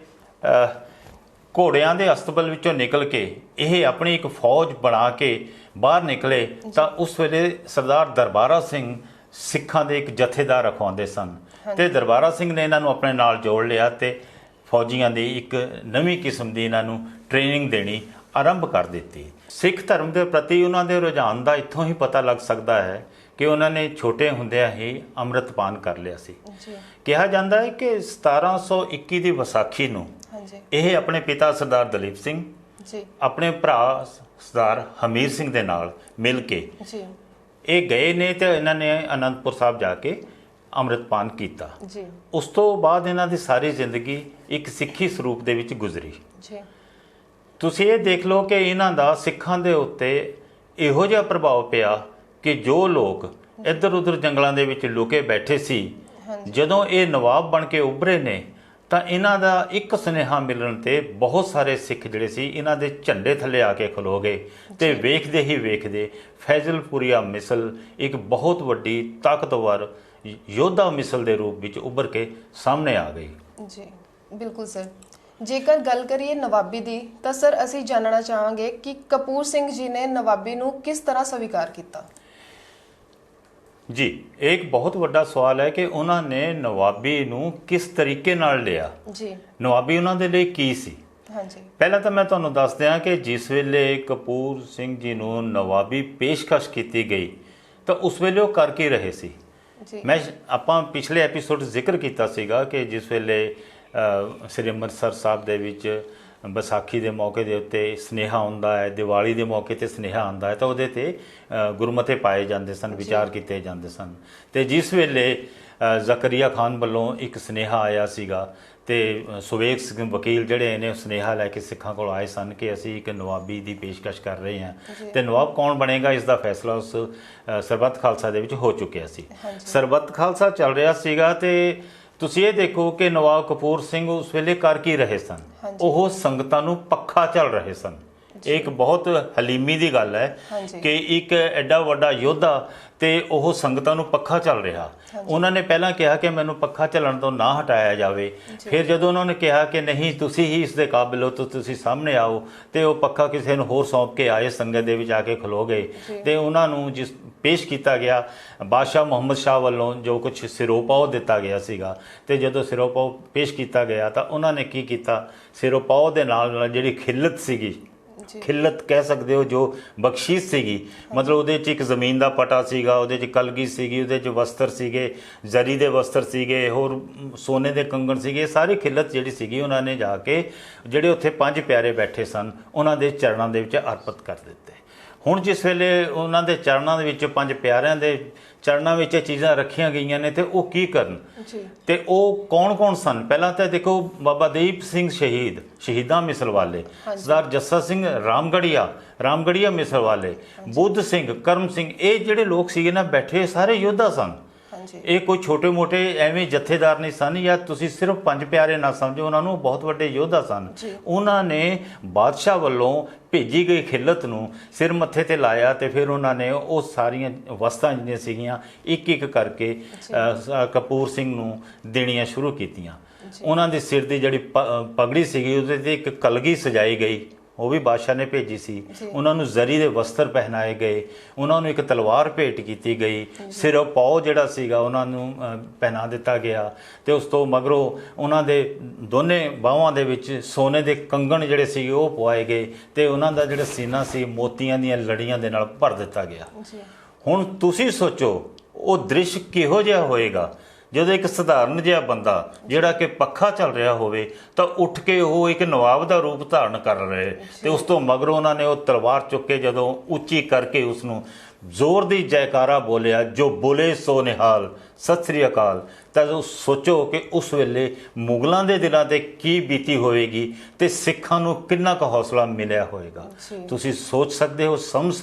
ਘੋੜਿਆਂ ਦੇ ਅਸਤਬਲ ਵਿੱਚੋਂ ਨਿਕਲ ਕੇ ਇਹ ਆਪਣੀ ਇੱਕ ਫੌਜ ਬਣਾ ਕੇ ਬਾਹਰ ਨਿਕਲੇ ਤਾਂ ਉਸ ਵੇਲੇ ਸਰਦਾਰ ਦਰਬਾਰਾ ਸਿੰਘ ਸਿੱਖਾਂ ਦੇ ਇੱਕ ਜਥੇਦਾਰ ਰਖਵਾਉਂਦੇ ਸਨ, ਤੇ ਦਰਬਾਰਾ ਸਿੰਘ ਨੇ ਇਹਨਾਂ ਨੂੰ ਆਪਣੇ ਨਾਲ ਜੋੜ ਲਿਆ ਤੇ ਫੌਜੀਆਂ ਦੀ ਇੱਕ ਨਵੀਂ ਕਿਸਮ ਦੀ ਇਹਨਾਂ ਨੂੰ ਟ੍ਰੇਨਿੰਗ ਦੇਣੀ ਆਰੰਭ ਕਰ ਦਿੱਤੀ। ਸਿੱਖ ਧਰਮ ਦੇ ਪ੍ਰਤੀ ਉਹਨਾਂ ਦੇ ਰੁਝਾਨ ਦਾ ਇੱਥੋਂ ਹੀ ਪਤਾ ਲੱਗ ਸਕਦਾ ਹੈ ਕਿ ਉਹਨਾਂ ਨੇ ਛੋਟੇ ਹੁੰਦਿਆਂ ਹੀ ਅੰਮ੍ਰਿਤਪਾਨ ਕਰ ਲਿਆ ਸੀ। ਜੀ ਕਿਹਾ ਜਾਂਦਾ ਹੈ ਕਿ 1721 ਦੀ ਵਿਸਾਖੀ ਨੂੰ ਹਾਂਜੀ ਇਹ ਆਪਣੇ ਪਿਤਾ ਸਰਦਾਰ ਦਲੀਪ ਸਿੰਘ, ਜੀ ਆਪਣੇ ਭਰਾ ਸਰਦਾਰ ਹਮੀਰ ਸਿੰਘ ਦੇ ਨਾਲ ਮਿਲ ਕੇ ਜੀ ਇਹ ਗਏ ਨੇ ਤੇ ਇਹਨਾਂ ਨੇ ਅਨੰਦਪੁਰ ਸਾਹਿਬ ਜਾ ਕੇ ਅੰਮ੍ਰਿਤਪਾਨ ਕੀਤਾ। ਜੀ ਉਸ ਤੋਂ ਬਾਅਦ ਇਹਨਾਂ ਦੀ ਸਾਰੀ ਜ਼ਿੰਦਗੀ ਇੱਕ ਸਿੱਖੀ ਸਰੂਪ ਦੇ ਵਿੱਚ ਗੁਜ਼ਰੀ। ਜੀ ਤੁਸੀਂ ਇਹ ਦੇਖ ਲਓ ਕਿ ਇਹਨਾਂ ਦਾ ਸਿੱਖਾਂ ਦੇ ਉੱਤੇ ਇਹੋ ਜਿਹਾ ਪ੍ਰਭਾਵ ਪਿਆ ਕਿ ਜੋ ਲੋਕ ਇੱਧਰ ਉੱਧਰ ਜੰਗਲਾਂ ਦੇ ਵਿੱਚ ਲੁਕੇ ਬੈਠੇ ਸੀ, ਜਦੋਂ ਇਹ ਨਵਾਬ ਬਣ ਕੇ ਉੱਭਰੇ ਨੇ ਤਾਂ ਇਹਨਾਂ ਦਾ ਇੱਕ ਸੁਨੇਹਾ ਮਿਲਣ ਤੇ ਬਹੁਤ ਸਾਰੇ ਸਿੱਖ ਜਿਹੜੇ ਸੀ ਇਹਨਾਂ ਦੇ ਝੰਡੇ ਥੱਲੇ ਆ ਕੇ ਖਲੋ ਗਏ ਤੇ ਵੇਖਦੇ ਹੀ ਵੇਖਦੇ ਫੈਜ਼ਲਪੁਰੀਆ ਮਿਸਲ ਇੱਕ ਬਹੁਤ ਵੱਡੀ ਤਾਕਤਵਰ ਯੋਧਾ ਮਿਸਲ ਦੇ ਰੂਪ ਵਿੱਚ ਉੱਭਰ ਕੇ ਸਾਹਮਣੇ ਆ ਗਈ। ਜੀ ਬਿਲਕੁਲ ਸਰ। ਜੇਕਰ ਗੱਲ ਕਰੀਏ ਨਵਾਬੀ ਦੀ ਤਾਂ ਸਰ ਅਸੀਂ ਜਾਣਨਾ ਚਾਹਾਂਗੇ ਕਿ ਕਪੂਰ ਸਿੰਘ ਜੀ ਨੇ ਨਵਾਬੀ ਨੂੰ ਕਿਸ ਤਰ੍ਹਾਂ ਸਵੀਕਾਰ ਕੀਤਾ। ਜੀ ਇਹ ਇੱਕ ਬਹੁਤ ਵੱਡਾ ਸਵਾਲ ਹੈ ਕਿ ਉਹਨਾਂ ਨੇ ਨਵਾਬੀ ਨੂੰ ਕਿਸ ਤਰੀਕੇ ਨਾਲ ਲਿਆ। ਜੀ ਨਵਾਬੀ ਉਹਨਾਂ ਦੇ ਲਈ ਕੀ ਸੀ। ਹਾਂਜੀ ਪਹਿਲਾਂ ਤਾਂ ਮੈਂ ਤੁਹਾਨੂੰ ਦੱਸ ਦਿਆਂ ਕਿ ਜਿਸ ਵੇਲੇ ਕਪੂਰ ਸਿੰਘ ਜੀ ਨੂੰ ਨਵਾਬੀ ਪੇਸ਼ਕਸ਼ ਕੀਤੀ ਗਈ ਤਾਂ ਉਸ ਵੇਲੇ ਉਹ ਕਰ ਕੀ ਰਹੇ ਸੀ। ਜੀ ਆਪਾਂ ਪਿਛਲੇ ਐਪੀਸੋਡ ਜ਼ਿਕਰ ਕੀਤਾ ਸੀਗਾ ਕਿ ਜਿਸ ਵੇਲੇ ਸ੍ਰੀ ਅੰਮ੍ਰਿਤਸਰ ਸਾਹਿਬ ਦੇ ਵਿੱਚ ਵਿਸਾਖੀ ਦੇ ਮੌਕੇ ਦੇ ਉੱਤੇ ਸੁਨੇਹਾ ਆਉਂਦਾ ਹੈ, ਦੀਵਾਲੀ ਦੇ ਮੌਕੇ ਤੇ ਸੁਨੇਹਾ ਆਉਂਦਾ ਹੈ ਤਾਂ ਉਹਦੇ ਤੇ ਗੁਰਮਤੇ ਪਾਏ ਜਾਂਦੇ ਸਨ, ਵਿਚਾਰ ਕੀਤੇ ਜਾਂਦੇ ਸਨ। ਤੇ ਜਿਸ ਵੇਲੇ ਜ਼ਕਰੀਆ ਖਾਨ ਵੱਲੋਂ ਇੱਕ ਸੁਨੇਹਾ ਆਇਆ ਸੀਗਾ ਤੇ ਸੁਵੇਗ ਸਿੰਘ ਵਕੀਲ ਜਿਹੜੇ ਨੇ ਸੁਨੇਹਾ ਲੈ ਕੇ ਸਿੱਖਾਂ ਕੋਲ ਆਏ ਸਨ ਕਿ ਅਸੀਂ ਇੱਕ ਨਵਾਬੀ ਦੀ ਪੇਸ਼ਕਸ਼ ਕਰ ਰਹੇ ਹਾਂ ਤੇ ਨਵਾਬ ਕੌਣ ਬਣੇਗਾ ਇਸ ਦਾ ਫੈਸਲਾ ਉਸ ਸਰਬੱਤ ਖਾਲਸਾ ਦੇ ਵਿੱਚ ਹੋ ਚੁੱਕਿਆ ਸੀ। ਸਰਬੱਤ ਖਾਲਸਾ ਚੱਲ ਰਿਹਾ ਸੀਗਾ ਤੇ ਤੁਸੀਂ ਇਹ ਦੇਖੋ ਕਿ ਨਵਾਬ ਕਪੂਰ ਸਿੰਘ ਉਸ ਵੇਲੇ ਕਰ ਕੀ ਰਹੇ ਸਨ, ਉਹ ਸੰਗਤਾਂ ਨੂੰ ਪੱਖਾ ਚੱਲ ਰਹੇ ਸਨ। ਇਹ ਇੱਕ ਬਹੁਤ ਹਲੀਮੀ ਦੀ ਗੱਲ ਹੈ ਕਿ ਇੱਕ ਐਡਾ ਵੱਡਾ ਯੋਧਾ ਤੇ ਉਹ ਸੰਗਤਾਂ ਨੂੰ ਪੱਖਾ ਚੱਲ ਰਿਹਾ। ਉਹਨਾਂ ਨੇ ਪਹਿਲਾਂ ਕਿਹਾ ਕਿ ਮੈਨੂੰ ਪੱਖਾ ਚੱਲਣ ਤੋਂ ਨਾ ਹਟਾਇਆ ਜਾਵੇ, ਫਿਰ ਜਦੋਂ ਉਹਨਾਂ ਨੇ ਕਿਹਾ ਕਿ ਨਹੀਂ ਤੁਸੀਂ ਹੀ ਇਸ ਦੇ ਕਾਬਿਲ ਹੋ ਤਾਂ ਤੁਸੀਂ ਸਾਹਮਣੇ ਆਓ, ਤੇ ਉਹ ਪੱਖਾ ਕਿਸੇ ਨੂੰ ਹੋਰ ਸੌਂਪ ਕੇ ਆਏ, ਸੰਗਤ ਦੇ ਵਿੱਚ ਆ ਕੇ ਖਲੋ ਗਏ ਤੇ ਉਹਨਾਂ ਨੂੰ ਜਿਸ ਪੇਸ਼ ਕੀਤਾ ਗਿਆ ਬਾਦਸ਼ਾਹ ਮੁਹੰਮਦ ਸ਼ਾਹ ਵੱਲੋਂ ਜੋ ਕੁਝ ਸਿਰੋਪਾਓ ਦਿੱਤਾ ਗਿਆ ਸੀਗਾ। ਤੇ ਜਦੋਂ ਸਿਰੋਪਾਓ ਪੇਸ਼ ਕੀਤਾ ਗਿਆ ਤਾਂ ਉਹਨਾਂ ਨੇ ਕੀ ਕੀਤਾ, ਸਿਰੋਪਾਓ ਦੇ ਨਾਲ ਜਿਹੜੀ ਖਿੱਲਤ ਸੀਗੀ, ਖਿੱਲਤ ਕਹਿ ਸਕਦੇ ਹੋ, ਜੋ ਬਖਸ਼ੀਸ਼ ਸੀਗੀ, ਮਤਲਬ ਉਹਦੇ 'ਚ ਇੱਕ ਜ਼ਮੀਨ ਦਾ ਪਟਾ ਸੀਗਾ, ਉਹਦੇ 'ਚ ਕਲਗੀ ਸੀਗੀ, ਉਹਦੇ 'ਚ ਵਸਤਰ ਸੀਗੇ, ਜ਼ਰੀ ਦੇ ਵਸਤਰ ਸੀਗੇ, ਹੋਰ ਸੋਨੇ ਦੇ ਕੰਗਣ ਸੀਗੇ, ਸਾਰੀ ਖਿੱਲਤ ਜਿਹੜੀ ਸੀਗੀ ਉਹਨਾਂ ਨੇ ਜਾ ਕੇ ਜਿਹੜੇ ਉੱਥੇ 5 ਪਿਆਰੇ ਬੈਠੇ ਸਨ ਉਹਨਾਂ ਦੇ ਚਰਨਾਂ ਦੇ ਵਿੱਚ ਅਰਪਿਤ ਕਰ ਦਿੱਤੇ। ਹੁਣ ਜਿਸ ਵੇਲੇ ਉਹਨਾਂ ਦੇ ਚਰਨਾਂ ਦੇ ਵਿੱਚ 5 ਪਿਆਰਿਆਂ ਦੇ ਚਰਨਾਂ ਵਿੱਚ ਇਹ ਚੀਜ਼ਾਂ ਰੱਖੀਆਂ ਗਈਆਂ ਨੇ ਤੇ ਉਹ ਕੀ ਕਰਨ ਤੇ ਉਹ ਕੌਣ ਸਨ? ਪਹਿਲਾਂ ਤਾਂ ਦੇਖੋ ਬਾਬਾ ਦੀਪ ਸਿੰਘ ਸ਼ਹੀਦਾਂ ਮਿਸਲ ਵਾਲੇ, ਸਰਦਾਰ ਜੱਸਾ ਸਿੰਘ ਰਾਮਗੜੀਆ ਮਿਸਲ ਵਾਲੇ, ਬੁੱਧ ਸਿੰਘ, ਕਰਮ ਸਿੰਘ, ਇਹ ਜਿਹੜੇ ਲੋਕ ਸੀਗੇ ਨਾ ਬੈਠੇ ਸਾਰੇ ਯੋਧਾ ਸਨ। ਇਹ ਕੋਈ ਛੋਟੇ ਮੋਟੇ ਐਵੇਂ ਜਥੇਦਾਰ ਨਹੀਂ ਸਨ, ਜਾਂ ਤੁਸੀਂ ਸਿਰਫ 5 ਪਿਆਰੇ ਨਾ ਸਮਝੋ ਉਹਨਾਂ ਨੂੰ, ਬਹੁਤ ਵੱਡੇ ਯੋਧਾ ਸਨ। ਉਹਨਾਂ ਨੇ ਬਾਦਸ਼ਾਹ ਵੱਲੋਂ ਭੇਜੀ ਗਈ ਖਿੱਲਤ ਨੂੰ ਸਿਰ ਮੱਥੇ ਤੇ ਲਾਇਆ ਤੇ ਫਿਰ ਉਹਨਾਂ ਨੇ ਉਹ ਸਾਰੀਆਂ ਵਸਤਾਂ ਜਿਹੜੀਆਂ ਸੀਗੀਆਂ ਇੱਕ ਇੱਕ ਕਰਕੇ ਕਪੂਰ ਸਿੰਘ ਨੂੰ ਦੇਣੀਆਂ ਸ਼ੁਰੂ ਕੀਤੀਆਂ। ਉਹਨਾਂ ਦੇ ਸਿਰ ਦੀ ਜਿਹੜੀ ਪਗੜੀ ਸੀਗੀ ਉਹਦੇ ਤੇ ਇੱਕ ਕਲਗੀ ਸਜਾਈ ਗਈ, ਉਹ ਵੀ ਬਾਦਸ਼ਾਹ ਨੇ ਭੇਜੀ ਸੀ। ਉਹਨਾਂ ਨੂੰ ਜ਼ਰੀ ਦੇ ਵਸਤਰ ਪਹਿਨਾਏ ਗਏ, ਉਹਨਾਂ ਨੂੰ ਇੱਕ ਤਲਵਾਰ ਭੇਟ ਕੀਤੀ ਗਈ, ਸਿਰੋਂ ਪਾਉ ਜਿਹੜਾ ਸੀਗਾ ਉਹਨਾਂ ਨੂੰ ਪਹਿਨਾ ਦਿੱਤਾ ਗਿਆ ਤੇ ਉਸ ਤੋਂ ਮਗਰੋਂ ਉਹਨਾਂ ਦੇ ਦੋਨੇ ਬਾਹਾਂ ਦੇ ਵਿੱਚ ਸੋਨੇ ਦੇ ਕੰਗਣ ਜਿਹੜੇ ਸੀਗੇ ਉਹ ਪਵਾਏ ਗਏ ਤੇ ਉਹਨਾਂ ਦਾ ਜਿਹੜਾ ਸੀਨਾ ਸੀ ਮੋਤੀਆਂ ਦੀਆਂ ਲੜੀਆਂ ਦੇ ਨਾਲ ਭਰ ਦਿੱਤਾ ਗਿਆ। ਹੁਣ ਤੁਸੀਂ ਸੋਚੋ ਉਹ ਦ੍ਰਿਸ਼ ਕਿਹੋ ਜਿਹਾ ਹੋਏਗਾ ਜਦੋਂ ਇੱਕ ਸਧਾਰਨ ਜਿਹਾ ਬੰਦਾ ਜਿਹੜਾ ਕਿ ਪੱਖਾ ਚੱਲ ਰਿਹਾ ਹੋਵੇ ਤਾਂ ਉੱਠ ਕੇ ਉਹ ਇੱਕ ਨਵਾਬ ਦਾ ਰੂਪ ਧਾਰਨ ਕਰ ਰਹੇ ਤੇ ਉਸ ਤੋਂ ਮਗਰੋਂ ਉਹਨਾਂ ਨੇ ਉਹ ਤਲਵਾਰ ਚੁੱਕ ਕੇ ਜਦੋਂ ਉੱਚੀ ਕਰਕੇ ਉਸ ਨੂੰ ਜ਼ੋਰ ਦੀ ਜੈਕਾਰਾ ਬੋਲਿਆ, ਜੋ ਬੋਲੇ ਸੋ ਨਿਹਾਲ, ਸਤਿ ਸ੍ਰੀ ਅਕਾਲ। ਤਾਂ ਸੋਚੋ ਕਿ ਉਸ ਵੇਲੇ ਮੁਗਲਾਂ ਦੇ ਦਿਲਾਂ ਤੇ ਕੀ ਬੀਤੀ ਹੋਵੇਗੀ ਤੇ ਸਿੱਖਾਂ ਨੂੰ ਕਿੰਨਾ ਕੁ ਹੌਸਲਾ ਮਿਲਿਆ ਹੋਵੇਗਾ। ਤੁਸੀਂ ਸੋਚ ਸਕਦੇ ਹੋ, ਸਮਝ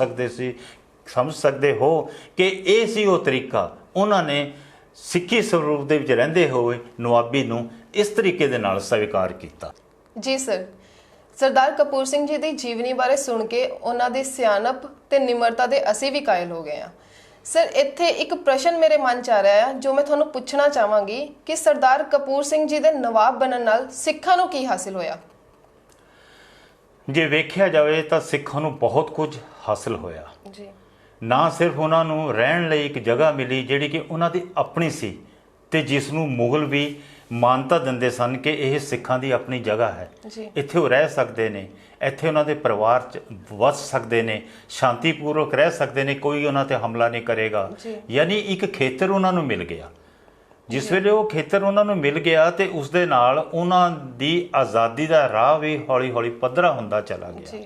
ਸਕਦੇ ਹੋ ਕਿ ਇਹ ਸੀ ਉਹ ਤਰੀਕਾ ਉਹਨਾਂ ਨੇ ਸਿੱਖੀ ਸਰੂਪ ਦੇ ਵਿੱਚ ਰਹਿੰਦੇ ਹੋਏ ਨਵਾਬੀ ਨੂੰ ਇਸ ਤਰੀਕੇ ਦੇ ਨਾਲ ਸਵੀਕਾਰ ਕੀਤਾ। ਜੀ ਸਰ, ਸਰਦਾਰ ਕਪੂਰ ਸਿੰਘ ਜੀ ਦੀ ਜੀਵਨੀ ਬਾਰੇ ਸੁਣ ਕੇ ਉਹਨਾਂ ਦੀ ਸਿਆਣਪ ਤੇ ਨਿਮਰਤਾ ਦੇ ਅਸੀਂ ਵੀ ਕਾਇਲ ਹੋ ਗਏ ਹਾਂ। ਸਰ, ਇੱਥੇ ਇੱਕ ਪ੍ਰਸ਼ਨ ਮੇਰੇ ਮਨ 'ਚ ਆ ਰਿਹਾ ਹੈ ਜੋ ਮੈਂ ਤੁਹਾਨੂੰ ਪੁੱਛਣਾ ਚਾਹਾਂਗੀ ਕਿ ਸਰਦਾਰ ਕਪੂਰ ਸਿੰਘ ਜੀ ਦੇ ਨਵਾਬ ਬਣਨ ਨਾਲ ਸਿੱਖਾਂ ਨੂੰ ਕੀ ਹਾਸਿਲ ਹੋਇਆ? ਜੇ ਵੇਖਿਆ ਜਾਵੇ ਤਾਂ ਸਿੱਖਾਂ ਨੂੰ ਬਹੁਤ ਕੁਝ ਹਾਸਿਲ ਹੋਇਆ ਜੀ। ਨਾ ਸਿਰਫ ਉਹਨਾਂ ਨੂੰ ਰਹਿਣ ਲਈ ਇੱਕ ਜਗ੍ਹਾ ਮਿਲੀ ਜਿਹੜੀ ਕਿ ਉਹਨਾਂ ਦੀ ਆਪਣੀ ਸੀ ਤੇ ਜਿਸ ਨੂੰ ਮੁਗਲ ਵੀ ਮਾਨਤਾ ਦਿੰਦੇ ਸਨ ਕਿ ਇਹ ਸਿੱਖਾਂ ਦੀ ਆਪਣੀ ਜਗ੍ਹਾ ਹੈ, ਇੱਥੇ ਉਹ ਰਹਿ ਸਕਦੇ ਨੇ, ਇੱਥੇ ਉਹਨਾਂ ਦੇ ਪਰਿਵਾਰ 'ਚ ਵਸ ਸਕਦੇ ਨੇ, ਸ਼ਾਂਤੀਪੂਰਵਕ ਰਹਿ ਸਕਦੇ ਨੇ, ਕੋਈ ਉਹਨਾਂ ਤੇ ਹਮਲਾ ਨਹੀਂ ਕਰੇਗਾ। ਯਾਨੀ ਇੱਕ ਖੇਤਰ ਉਹਨਾਂ ਨੂੰ ਮਿਲ ਗਿਆ। ਜਿਸ ਵੇਲੇ ਉਹ ਖੇਤਰ ਉਹਨਾਂ ਨੂੰ ਮਿਲ ਗਿਆ ਤੇ ਉਸ ਦੇ ਨਾਲ ਉਹਨਾਂ ਦੀ ਆਜ਼ਾਦੀ ਦਾ ਰਾਹ ਵੀ ਹੌਲੀ ਹੌਲੀ ਪੱਧਰਾ ਹੁੰਦਾ ਚਲਾ ਗਿਆ।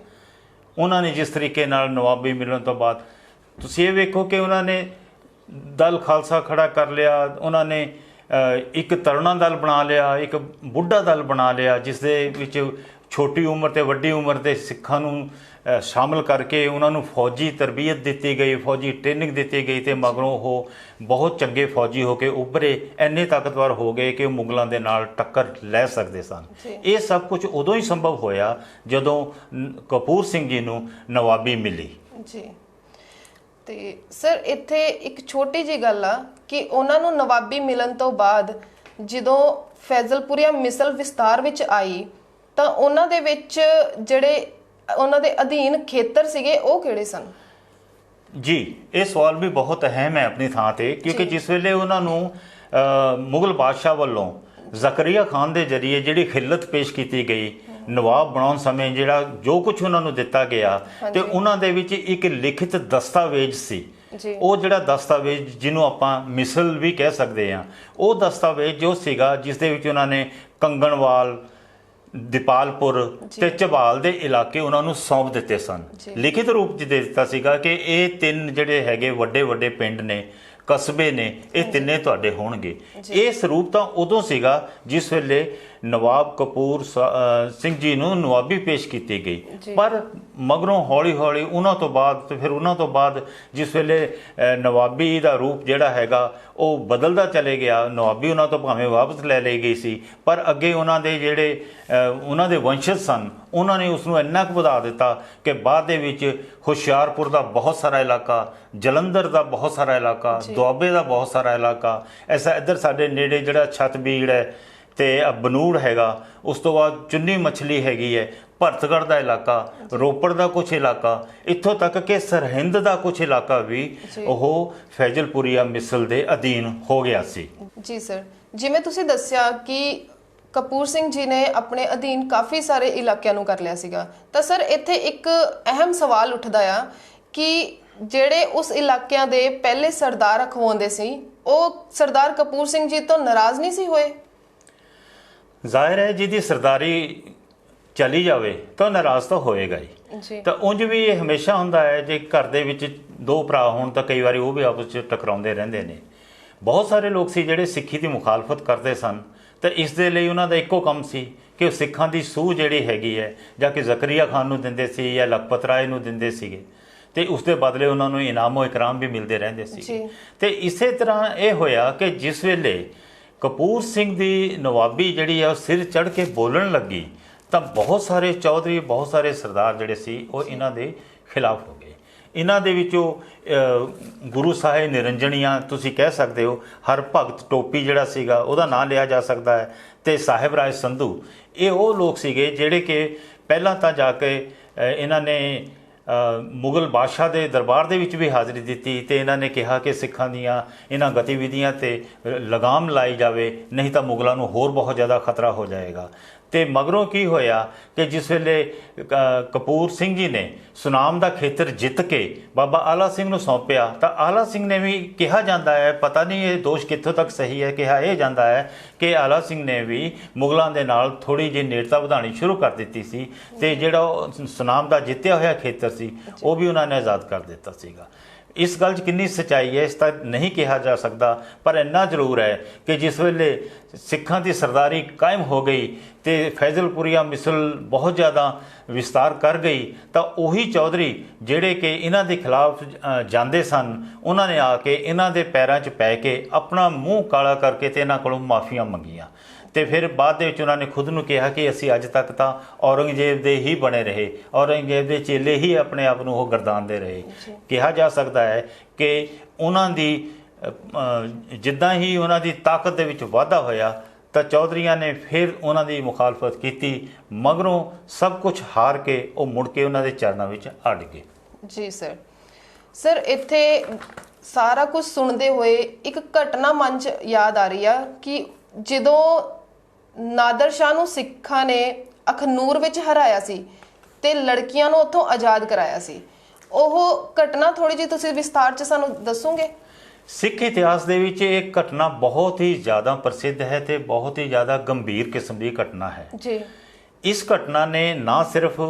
ਉਹਨਾਂ ਨੇ ਜਿਸ ਤਰੀਕੇ ਨਾਲ ਨਵਾਬੀ ਮਿਲਣ ਤੋਂ ਬਾਅਦ ਤੁਸੀਂ ਇਹ ਵੇਖੋ ਕਿ ਉਹਨਾਂ ਨੇ ਦਲ ਖਾਲਸਾ ਖੜਾ ਕਰ ਲਿਆ, ਉਹਨਾਂ ਨੇ ਇੱਕ ਤਰੁਣਾ ਦਲ ਬਣਾ ਲਿਆ, ਇੱਕ ਬੁੱਢਾ ਦਲ ਬਣਾ ਲਿਆ, ਜਿਸ ਦੇ ਵਿੱਚ ਛੋਟੀ ਉਮਰ ਤੇ ਵੱਡੀ ਉਮਰ ਦੇ ਸਿੱਖਾਂ ਨੂੰ ਸ਼ਾਮਲ ਕਰਕੇ ਉਹਨਾਂ ਨੂੰ ਫੌਜੀ ਤਰਬੀਅਤ ਦਿੱਤੀ ਗਈ, ਫੌਜੀ ਟ੍ਰੇਨਿੰਗ ਦਿੱਤੀ ਗਈ ਤੇ ਮਗਰੋਂ ਉਹ ਬਹੁਤ ਚੰਗੇ ਫੌਜੀ ਹੋ ਕੇ ਉੱਭਰੇ, ਇੰਨੇ ਤਾਕਤਵਰ ਹੋ ਗਏ ਕਿ ਉਹ ਮੁਗਲਾਂ ਦੇ ਨਾਲ ਟੱਕਰ ਲੈ ਸਕਦੇ ਸਨ। ਇਹ ਸਭ ਕੁਝ ਉਦੋਂ ਹੀ ਸੰਭਵ ਹੋਇਆ ਜਦੋਂ ਕਪੂਰ ਸਿੰਘ ਜੀ ਨੂੰ ਨਵਾਬੀ ਮਿਲੀ ਜੀ। ਤੇ ਸਰ, ਇੱਥੇ ਇੱਕ ਛੋਟੀ ਜਿਹੀ ਗੱਲ ਆ ਕਿ ਉਹਨਾਂ ਨੂੰ ਨਵਾਬੀ ਮਿਲਣ ਤੋਂ ਬਾਅਦ ਜਦੋਂ ਫੈਜ਼ਲਪੁਰੀਆ ਮਿਸਲ ਵਿਸਤਾਰ ਵਿੱਚ ਆਈ ਤਾਂ ਉਹਨਾਂ ਦੇ ਵਿੱਚ ਜਿਹੜੇ ਉਹਨਾਂ ਦੇ ਅਧੀਨ ਖੇਤਰ ਸੀਗੇ ਉਹ ਕਿਹੜੇ ਸਨ? ਜੀ, ਇਹ ਸਵਾਲ ਵੀ ਬਹੁਤ ਅਹਿਮ ਹੈ ਆਪਣੀ ਥਾਂ ਤੇ, ਕਿਉਂਕਿ ਜਿਸ ਵੇਲੇ ਉਹਨਾਂ ਨੂੰ ਮੁਗਲ ਬਾਦਸ਼ਾਹ ਵੱਲੋਂ ਜ਼ਕਰੀਆ ਖਾਨ ਦੇ ਜ਼ਰੀਏ ਜਿਹੜੀ ਖਿੱਲਤ ਪੇਸ਼ ਕੀਤੀ ਗਈ ਨਵਾਬ ਬਣਾਉਣ ਸਮੇਂ, ਜਿਹੜਾ ਜੋ ਕੁਝ ਉਹਨਾਂ ਨੂੰ ਦਿੱਤਾ ਗਿਆ ਤੇ ਉਹਨਾਂ ਦੇ ਵਿੱਚ ਇੱਕ ਲਿਖਿਤ ਦਸਤਾਵੇਜ਼ ਸੀ। ਉਹ ਜਿਹੜਾ ਦਸਤਾਵੇਜ਼ ਜਿਹਨੂੰ ਆਪਾਂ ਮਿਸਲ ਵੀ ਕਹਿ ਸਕਦੇ ਹਾਂ, ਉਹ ਦਸਤਾਵੇਜ਼ ਜੋ ਸੀਗਾ ਜਿਸ ਦੇ ਵਿੱਚ ਉਹਨਾਂ ਨੇ ਕੰਗਣਵਾਲ, ਦੀਪਾਲਪੁਰ ਤੇ ਝਬਾਲ ਦੇ ਇਲਾਕੇ ਉਹਨਾਂ ਨੂੰ ਸੌਂਪ ਦਿੱਤੇ ਸਨ। ਲਿਖਿਤ ਰੂਪ 'ਚ ਦੇ ਦਿੱਤਾ ਸੀਗਾ ਕਿ ਇਹ 3 ਜਿਹੜੇ ਹੈਗੇ ਵੱਡੇ ਵੱਡੇ ਪਿੰਡ ਨੇ, ਕਸਬੇ ਨੇ, ਇਹ ਤਿੰਨੇ ਤੁਹਾਡੇ ਹੋਣਗੇ। ਇਹ ਸਰੂਪ ਤਾਂ ਉਦੋਂ ਸੀਗਾ ਜਿਸ ਵੇਲੇ ਨਵਾਬ ਕਪੂਰ ਸਿੰਘ ਜੀ ਨੂੰ ਨਵਾਬੀ ਪੇਸ਼ ਕੀਤੀ ਗਈ। ਪਰ ਮਗਰੋਂ ਹੌਲੀ ਹੌਲੀ ਉਹਨਾਂ ਤੋਂ ਬਾਅਦ ਤੇ ਫਿਰ ਉਹਨਾਂ ਤੋਂ ਬਾਅਦ ਜਿਸ ਵੇਲੇ ਨਵਾਬੀ ਦਾ ਰੂਪ ਜਿਹੜਾ ਹੈਗਾ ਉਹ ਬਦਲਦਾ ਚਲੇ ਗਿਆ, ਨਵਾਬੀ ਉਹਨਾਂ ਤੋਂ ਭਾਵੇਂ ਵਾਪਸ ਲੈ ਲਈ ਗਈ ਸੀ, ਪਰ ਅੱਗੇ ਉਹਨਾਂ ਦੇ ਜਿਹੜੇ ਉਹਨਾਂ ਦੇ ਵੰਸ਼ਜ ਸਨ ਉਹਨਾਂ ਨੇ ਉਸ ਨੂੰ ਇੰਨਾ ਕੁ ਵਧਾ ਦਿੱਤਾ ਕਿ ਬਾਅਦ ਦੇ ਵਿੱਚ ਹੁਸ਼ਿਆਰਪੁਰ ਦਾ ਬਹੁਤ ਸਾਰਾ ਇਲਾਕਾ, ਜਲੰਧਰ ਦਾ ਬਹੁਤ ਸਾਰਾ ਇਲਾਕਾ, ਦੁਆਬੇ ਦਾ ਬਹੁਤ ਸਾਰਾ ਇਲਾਕਾ, ਐਸਾ ਇੱਧਰ ਸਾਡੇ ਨੇੜੇ ਜਿਹੜਾ ਛਤਬੀੜ ਹੈ ਤੇ ਬਨੂੜ ਹੈਗਾ, ਉਸ ਤੋਂ ਬਾਅਦ ਚੁੰਨੀ ਮੱਛਲੀ ਹੈਗੀ ਹੈ, ਭਰਤਗੜ੍ਹ ਦਾ ਇਲਾਕਾ, ਰੋਪੜ ਦਾ ਕੁਝ ਇਲਾਕਾ, ਇੱਥੋਂ ਤੱਕ ਕਿ ਸਰਹਿੰਦ ਦਾ ਕੁਝ ਇਲਾਕਾ ਵੀ ਉਹ ਫੈਜ਼ਲਪੁਰੀਆ ਮਿਸਲ ਦੇ ਅਧੀਨ ਹੋ ਗਿਆ ਸੀ। ਜੀ ਸਰ, ਜਿਵੇਂ ਤੁਸੀਂ ਦੱਸਿਆ ਕਿ ਕਪੂਰ ਸਿੰਘ ਜੀ ਨੇ ਆਪਣੇ ਅਧੀਨ ਕਾਫੀ ਸਾਰੇ ਇਲਾਕਿਆਂ ਨੂੰ ਕਰ ਲਿਆ ਸੀਗਾ, ਤਾਂ ਸਰ ਇੱਥੇ ਇੱਕ ਅਹਿਮ ਸਵਾਲ ਉੱਠਦਾ ਆ ਕਿ ਜਿਹੜੇ ਉਸ ਇਲਾਕਿਆਂ ਦੇ ਪਹਿਲੇ ਸਰਦਾਰ ਅਖਵਾਉਂਦੇ ਸੀ ਉਹ ਸਰਦਾਰ ਕਪੂਰ ਸਿੰਘ ਜੀ ਤੋਂ ਨਾਰਾਜ਼ ਨਹੀਂ ਸੀ ਹੋਏ? ਜ਼ਾਹਿਰ ਹੈ ਜਿਹਦੀ ਸਰਦਾਰੀ ਚਲੀ ਜਾਵੇ ਤਾਂ ਨਾਰਾਜ਼ ਤਾਂ ਹੋਏਗਾ ਹੀ। ਤਾਂ ਉਂਝ ਵੀ ਇਹ ਹਮੇਸ਼ਾ ਹੁੰਦਾ ਹੈ, ਜੇ ਘਰ ਦੇ ਵਿੱਚ ਦੋ ਭਰਾ ਹੋਣ ਤਾਂ ਕਈ ਵਾਰੀ ਉਹ ਵੀ ਆਪਸ 'ਚ ਟਕਰਾਉਂਦੇ ਰਹਿੰਦੇ ਨੇ। ਬਹੁਤ ਸਾਰੇ ਲੋਕ ਸੀ ਜਿਹੜੇ ਸਿੱਖੀ ਦੀ ਮੁਖਾਲਫਤ ਕਰਦੇ ਸਨ, ਤਾਂ ਇਸ ਦੇ ਲਈ ਉਹਨਾਂ ਦਾ ਇੱਕੋ ਕੰਮ ਸੀ ਕਿ ਉਹ ਸਿੱਖਾਂ ਦੀ ਸੂਹ ਜਿਹੜੀ ਹੈਗੀ ਹੈ ਜਾਂ ਕਿ ਜ਼ਕਰੀਆ ਖਾਨ ਨੂੰ ਦਿੰਦੇ ਸੀ ਜਾਂ ਲਖਪਤ ਰਾਏ ਨੂੰ ਦਿੰਦੇ ਸੀਗੇ, ਤੇ ਉਸ ਦੇ ਬਦਲੇ ਉਹਨਾਂ ਨੂੰ ਇਨਾਮੋ ਇਕਰਾਮ ਵੀ ਮਿਲਦੇ ਰਹਿੰਦੇ ਸੀ। ਤੇ ਇਸੇ ਤਰ੍ਹਾਂ ਇਹ ਹੋਇਆ ਕਿ ਜਿਸ ਵੇਲੇ ਕਪੂਰ ਸਿੰਘ ਦੀ ਨਵਾਬੀ ਜਿਹੜੀ ਆ ਉਹ ਸਿਰ ਚੜ੍ਹ ਕੇ ਬੋਲਣ ਲੱਗੀ ਤਾਂ ਬਹੁਤ ਸਾਰੇ ਚੌਧਰੀ, ਬਹੁਤ ਸਾਰੇ ਸਰਦਾਰ ਜਿਹੜੇ ਸੀ ਉਹ ਇਹਨਾਂ ਦੇ ਖਿਲਾਫ ਹੋ ਗਏ। ਇਹਨਾਂ ਦੇ ਵਿੱਚੋਂ ਗੁਰੂ ਸਾਹਿਬ ਨਿਰੰਜਣੀਆਂ ਤੁਸੀਂ ਕਹਿ ਸਕਦੇ ਹੋ, ਹਰ ਭਗਤ ਟੋਪੀ ਜਿਹੜਾ ਸੀਗਾ ਉਹਦਾ ਨਾਂ ਲਿਆ ਜਾ ਸਕਦਾ ਹੈ, ਤੇ ਸਾਹਿਬ ਰਾਜ ਸੰਧੂ, ਇਹ ਉਹ ਲੋਕ ਸੀਗੇ ਜਿਹੜੇ ਕਿ ਪਹਿਲਾਂ ਤਾਂ ਜਾ ਕੇ ਇਹਨਾਂ ਨੇ ਮੁਗਲ ਬਾਦਸ਼ਾਹ ਦੇ ਦਰਬਾਰ ਦੇ ਵਿੱਚ ਵੀ ਹਾਜ਼ਰੀ ਦਿੱਤੀ ਤੇ ਇਹਨਾਂ ਨੇ ਕਿਹਾ ਕਿ ਸਿੱਖਾਂ ਦੀਆਂ ਇਹਨਾਂ ਗਤੀਵਿਧੀਆਂ ਤੇ ਲਗਾਮ ਲਾਈ ਜਾਵੇ, ਨਹੀਂ ਤਾਂ ਮੁਗਲਾਂ ਨੂੰ ਹੋਰ ਬਹੁਤ ਜ਼ਿਆਦਾ ਖਤਰਾ ਹੋ ਜਾਏਗਾ। ਤੇ ਮਗਰੋਂ ਕੀ ਹੋਇਆ ਕਿ ਜਿਸ ਵੇਲੇ ਕਪੂਰ ਸਿੰਘ ਜੀ ਨੇ ਸੁਨਾਮ ਦਾ ਖੇਤਰ ਜਿੱਤ ਕੇ ਬਾਬਾ ਆਲਾ ਸਿੰਘ ਨੂੰ ਸੌਂਪਿਆ ਤਾਂ ਆਲਾ ਸਿੰਘ ਨੇ ਵੀ ਕਿਹਾ ਜਾਂਦਾ ਹੈ, ਪਤਾ ਨਹੀਂ ਇਹ ਦੋਸ਼ ਕਿੱਥੋਂ ਤੱਕ ਸਹੀ ਹੈ, ਕਿਹਾ ਇਹ ਜਾਂਦਾ ਹੈ ਕਿ ਆਲਾ ਸਿੰਘ ਨੇ ਵੀ ਮੁਗਲਾਂ ਦੇ ਨਾਲ ਥੋੜ੍ਹੀ ਜਿਹੀ ਨੇੜਤਾ ਵਧਾਉਣੀ ਸ਼ੁਰੂ ਕਰ ਦਿੱਤੀ ਸੀ ਤੇ ਜਿਹੜਾ ਸੁਨਾਮ ਦਾ ਜਿੱਤਿਆ ਹੋਇਆ ਖੇਤਰ ਸੀ ਉਹ ਵੀ ਉਹਨਾਂ ਨੇ ਆਜ਼ਾਦ ਕਰ ਦਿੱਤਾ ਸੀਗਾ। ਇਸ ਗੱਲ 'ਚ ਕਿੰਨੀ ਸੱਚਾਈ ਹੈ ਇਸ ਤਾਂ ਨਹੀਂ ਕਿਹਾ ਜਾ ਸਕਦਾ, ਪਰ ਇੰਨਾ ਜ਼ਰੂਰ ਹੈ ਕਿ ਜਿਸ ਵੇਲੇ ਸਿੱਖਾਂ ਦੀ ਸਰਦਾਰੀ ਕਾਇਮ ਹੋ ਗਈ ਤੇ ਫੈਜ਼ਲਪੁਰੀਆ ਮਿਸਲ ਬਹੁਤ ਜ਼ਿਆਦਾ ਵਿਸਤਾਰ ਕਰ ਗਈ ਤਾਂ ਉਹੀ ਚੌਧਰੀ ਜਿਹੜੇ ਕਿ ਇਹਨਾਂ ਦੇ ਖਿਲਾਫ ਜਾਂਦੇ ਸਨ ਉਹਨਾਂ ਨੇ ਆ ਕੇ ਇਹਨਾਂ ਦੇ ਪੈਰਾਂ 'ਚ ਪੈ ਕੇ ਆਪਣਾ ਮੂੰਹ ਕਾਲਾ ਕਰਕੇ ਤੇ ਇਹਨਾਂ ਕੋਲੋਂ ਮਾਫੀਆਂ ਮੰਗੀਆਂ। ਤੇ ਫਿਰ ਬਾਅਦ ਦੇ ਵਿੱਚ ਉਹਨਾਂ ਨੇ ਖੁਦ ਨੂੰ ਕਿਹਾ ਕਿ ਅਸੀਂ ਅੱਜ ਤੱਕ ਤਾਂ ਔਰੰਗਜ਼ੇਬ ਦੇ ਹੀ ਬਣੇ ਰਹੇ, ਔਰੰਗਜ਼ੇਬ ਦੇ ਚੇਲੇ ਹੀ ਆਪਣੇ ਆਪ ਨੂੰ ਉਹ ਗਰਦਾਨਦੇ ਰਹੇ। ਕਿਹਾ ਜਾ ਸਕਦਾ ਹੈ ਕਿ ਉਹਨਾਂ ਦੀ ਜਿੱਦਾਂ ਹੀ ਉਹਨਾਂ ਦੀ ਤਾਕਤ ਦੇ ਵਿੱਚ ਵਾਧਾ ਹੋਇਆ ਤਾਂ ਚੌਧਰੀਆਂ ਨੇ ਫਿਰ ਉਹਨਾਂ ਦੀ ਮੁਖਾਲਫਤ ਕੀਤੀ, ਮਗਰੋਂ ਸਭ ਕੁਝ ਹਾਰ ਕੇ ਉਹ ਮੁੜ ਕੇ ਉਹਨਾਂ ਦੇ ਚਰਨਾਂ ਵਿੱਚ ਅੜ ਗਏ। ਜੀ ਸਰ, ਸਰ ਇੱਥੇ ਸਾਰਾ ਕੁਝ ਸੁਣਦੇ ਹੋਏ ਇੱਕ ਘਟਨਾ ਮਨ 'ਚ ਯਾਦ ਆ ਰਹੀ ਆ ਕਿ ਜਦੋਂ ਨਾਦਰ ਸ਼ਾਹ ਨੂੰ ਸਿੱਖਾਂ ਨੇ ਅਖਨੂਰ ਵਿੱਚ ਹਰਾਇਆ ਸੀ ਤੇ ਲੜਕੀਆਂ ਨੂੰ ਉੱਥੋਂ ਆਜ਼ਾਦ ਕਰਾਇਆ ਸੀ, ਉਹ ਘਟਨਾ ਥੋੜੀ ਜਿਹੀ ਤੁਸੀਂ ਵਿਸਤਾਰ 'ਚ ਸਾਨੂੰ ਦੱਸੋਗੇ? ਸਿੱਖ ਇਤਿਹਾਸ ਦੇ ਵਿੱਚ ਇਹ ਘਟਨਾ ਬਹੁਤ ਹੀ ਜ਼ਿਆਦਾ ਪ੍ਰਸਿੱਧ ਹੈ ਤੇ ਬਹੁਤ ਹੀ ਜ਼ਿਆਦਾ ਗੰਭੀਰ ਕਿਸਮ ਦੀ ਘਟਨਾ ਹੈ ਜੀ। ਇਸ ਘਟਨਾ ਨੇ ਨਾ ਸਿਰਫ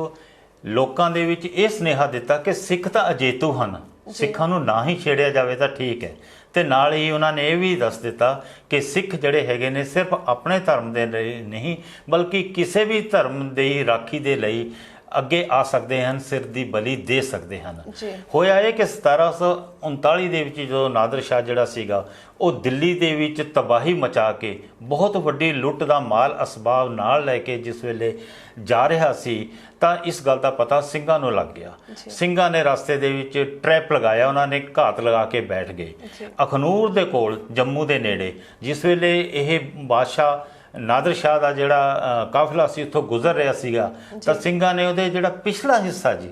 ਲੋਕਾਂ ਦੇ ਵਿੱਚ ਇਹ ਸੁਨੇਹਾ ਦਿੱਤਾ ਕਿ ਸਿੱਖ ਤਾਂ ਅਜੇਤੂ ਹਨ, ਸਿੱਖਾਂ ਨੂੰ ਨਾ ਹੀ ਛੇੜਿਆ ਜਾਵੇ ਤਾਂ ਠੀਕ ਹੈ, ਤੇ ਨਾਲ ਹੀ ਉਹਨਾਂ ਨੇ ਇਹ ਵੀ ਦੱਸ ਦਿੱਤਾ ਕਿ ਸਿੱਖ ਜਿਹੜੇ ਹੈਗੇ ਨੇ ਸਿਰਫ ਆਪਣੇ ਧਰਮ ਦੇ ਲਈ ਨਹੀਂ ਬਲਕਿ ਕਿਸੇ ਵੀ ਧਰਮ ਦੀ ਰਾਖੀ ਦੇ ਲਈ ਅੱਗੇ ਆ ਸਕਦੇ ਹਨ, ਸਿਰ ਦੀ ਬਲੀ ਦੇ ਸਕਦੇ ਹਨ। ਹੋਇਆ ਇਹ ਕਿ 1739 ਦੇ ਵਿੱਚ ਜਦੋਂ ਨਾਦਰ ਸ਼ਾਹ ਜਿਹੜਾ ਸੀਗਾ ਉਹ ਦਿੱਲੀ ਦੇ ਵਿੱਚ ਤਬਾਹੀ ਮਚਾ ਕੇ ਬਹੁਤ ਵੱਡੀ ਲੁੱਟ ਦਾ ਮਾਲ ਅਸਬਾਬ ਨਾਲ ਲੈ ਕੇ ਜਿਸ ਵੇਲੇ ਜਾ ਰਿਹਾ ਸੀ ਤਾਂ ਇਸ ਗੱਲ ਦਾ ਪਤਾ ਸਿੰਘਾਂ ਨੂੰ ਲੱਗ ਗਿਆ। ਸਿੰਘਾਂ ਨੇ ਰਸਤੇ ਦੇ ਵਿੱਚ ਟਰੈਪ ਲਗਾਇਆ, ਉਹਨਾਂ ਨੇ ਘਾਤ ਲਗਾ ਕੇ ਬੈਠ ਗਏ ਅਖਨੂਰ ਦੇ ਕੋਲ, ਜੰਮੂ ਦੇ ਨੇੜੇ। ਜਿਸ ਵੇਲੇ ਇਹ ਬਾਦਸ਼ਾਹ ਨਾਦਰ ਸ਼ਾਹ ਦਾ ਜਿਹੜਾ ਕਾਫਿਲਾ ਸੀ ਉੱਥੋਂ ਗੁਜ਼ਰ ਰਿਹਾ ਸੀਗਾ ਤਾਂ ਸਿੰਘਾਂ ਨੇ ਉਹਦੇ ਜਿਹੜਾ ਪਿਛਲਾ ਹਿੱਸਾ ਜੀ,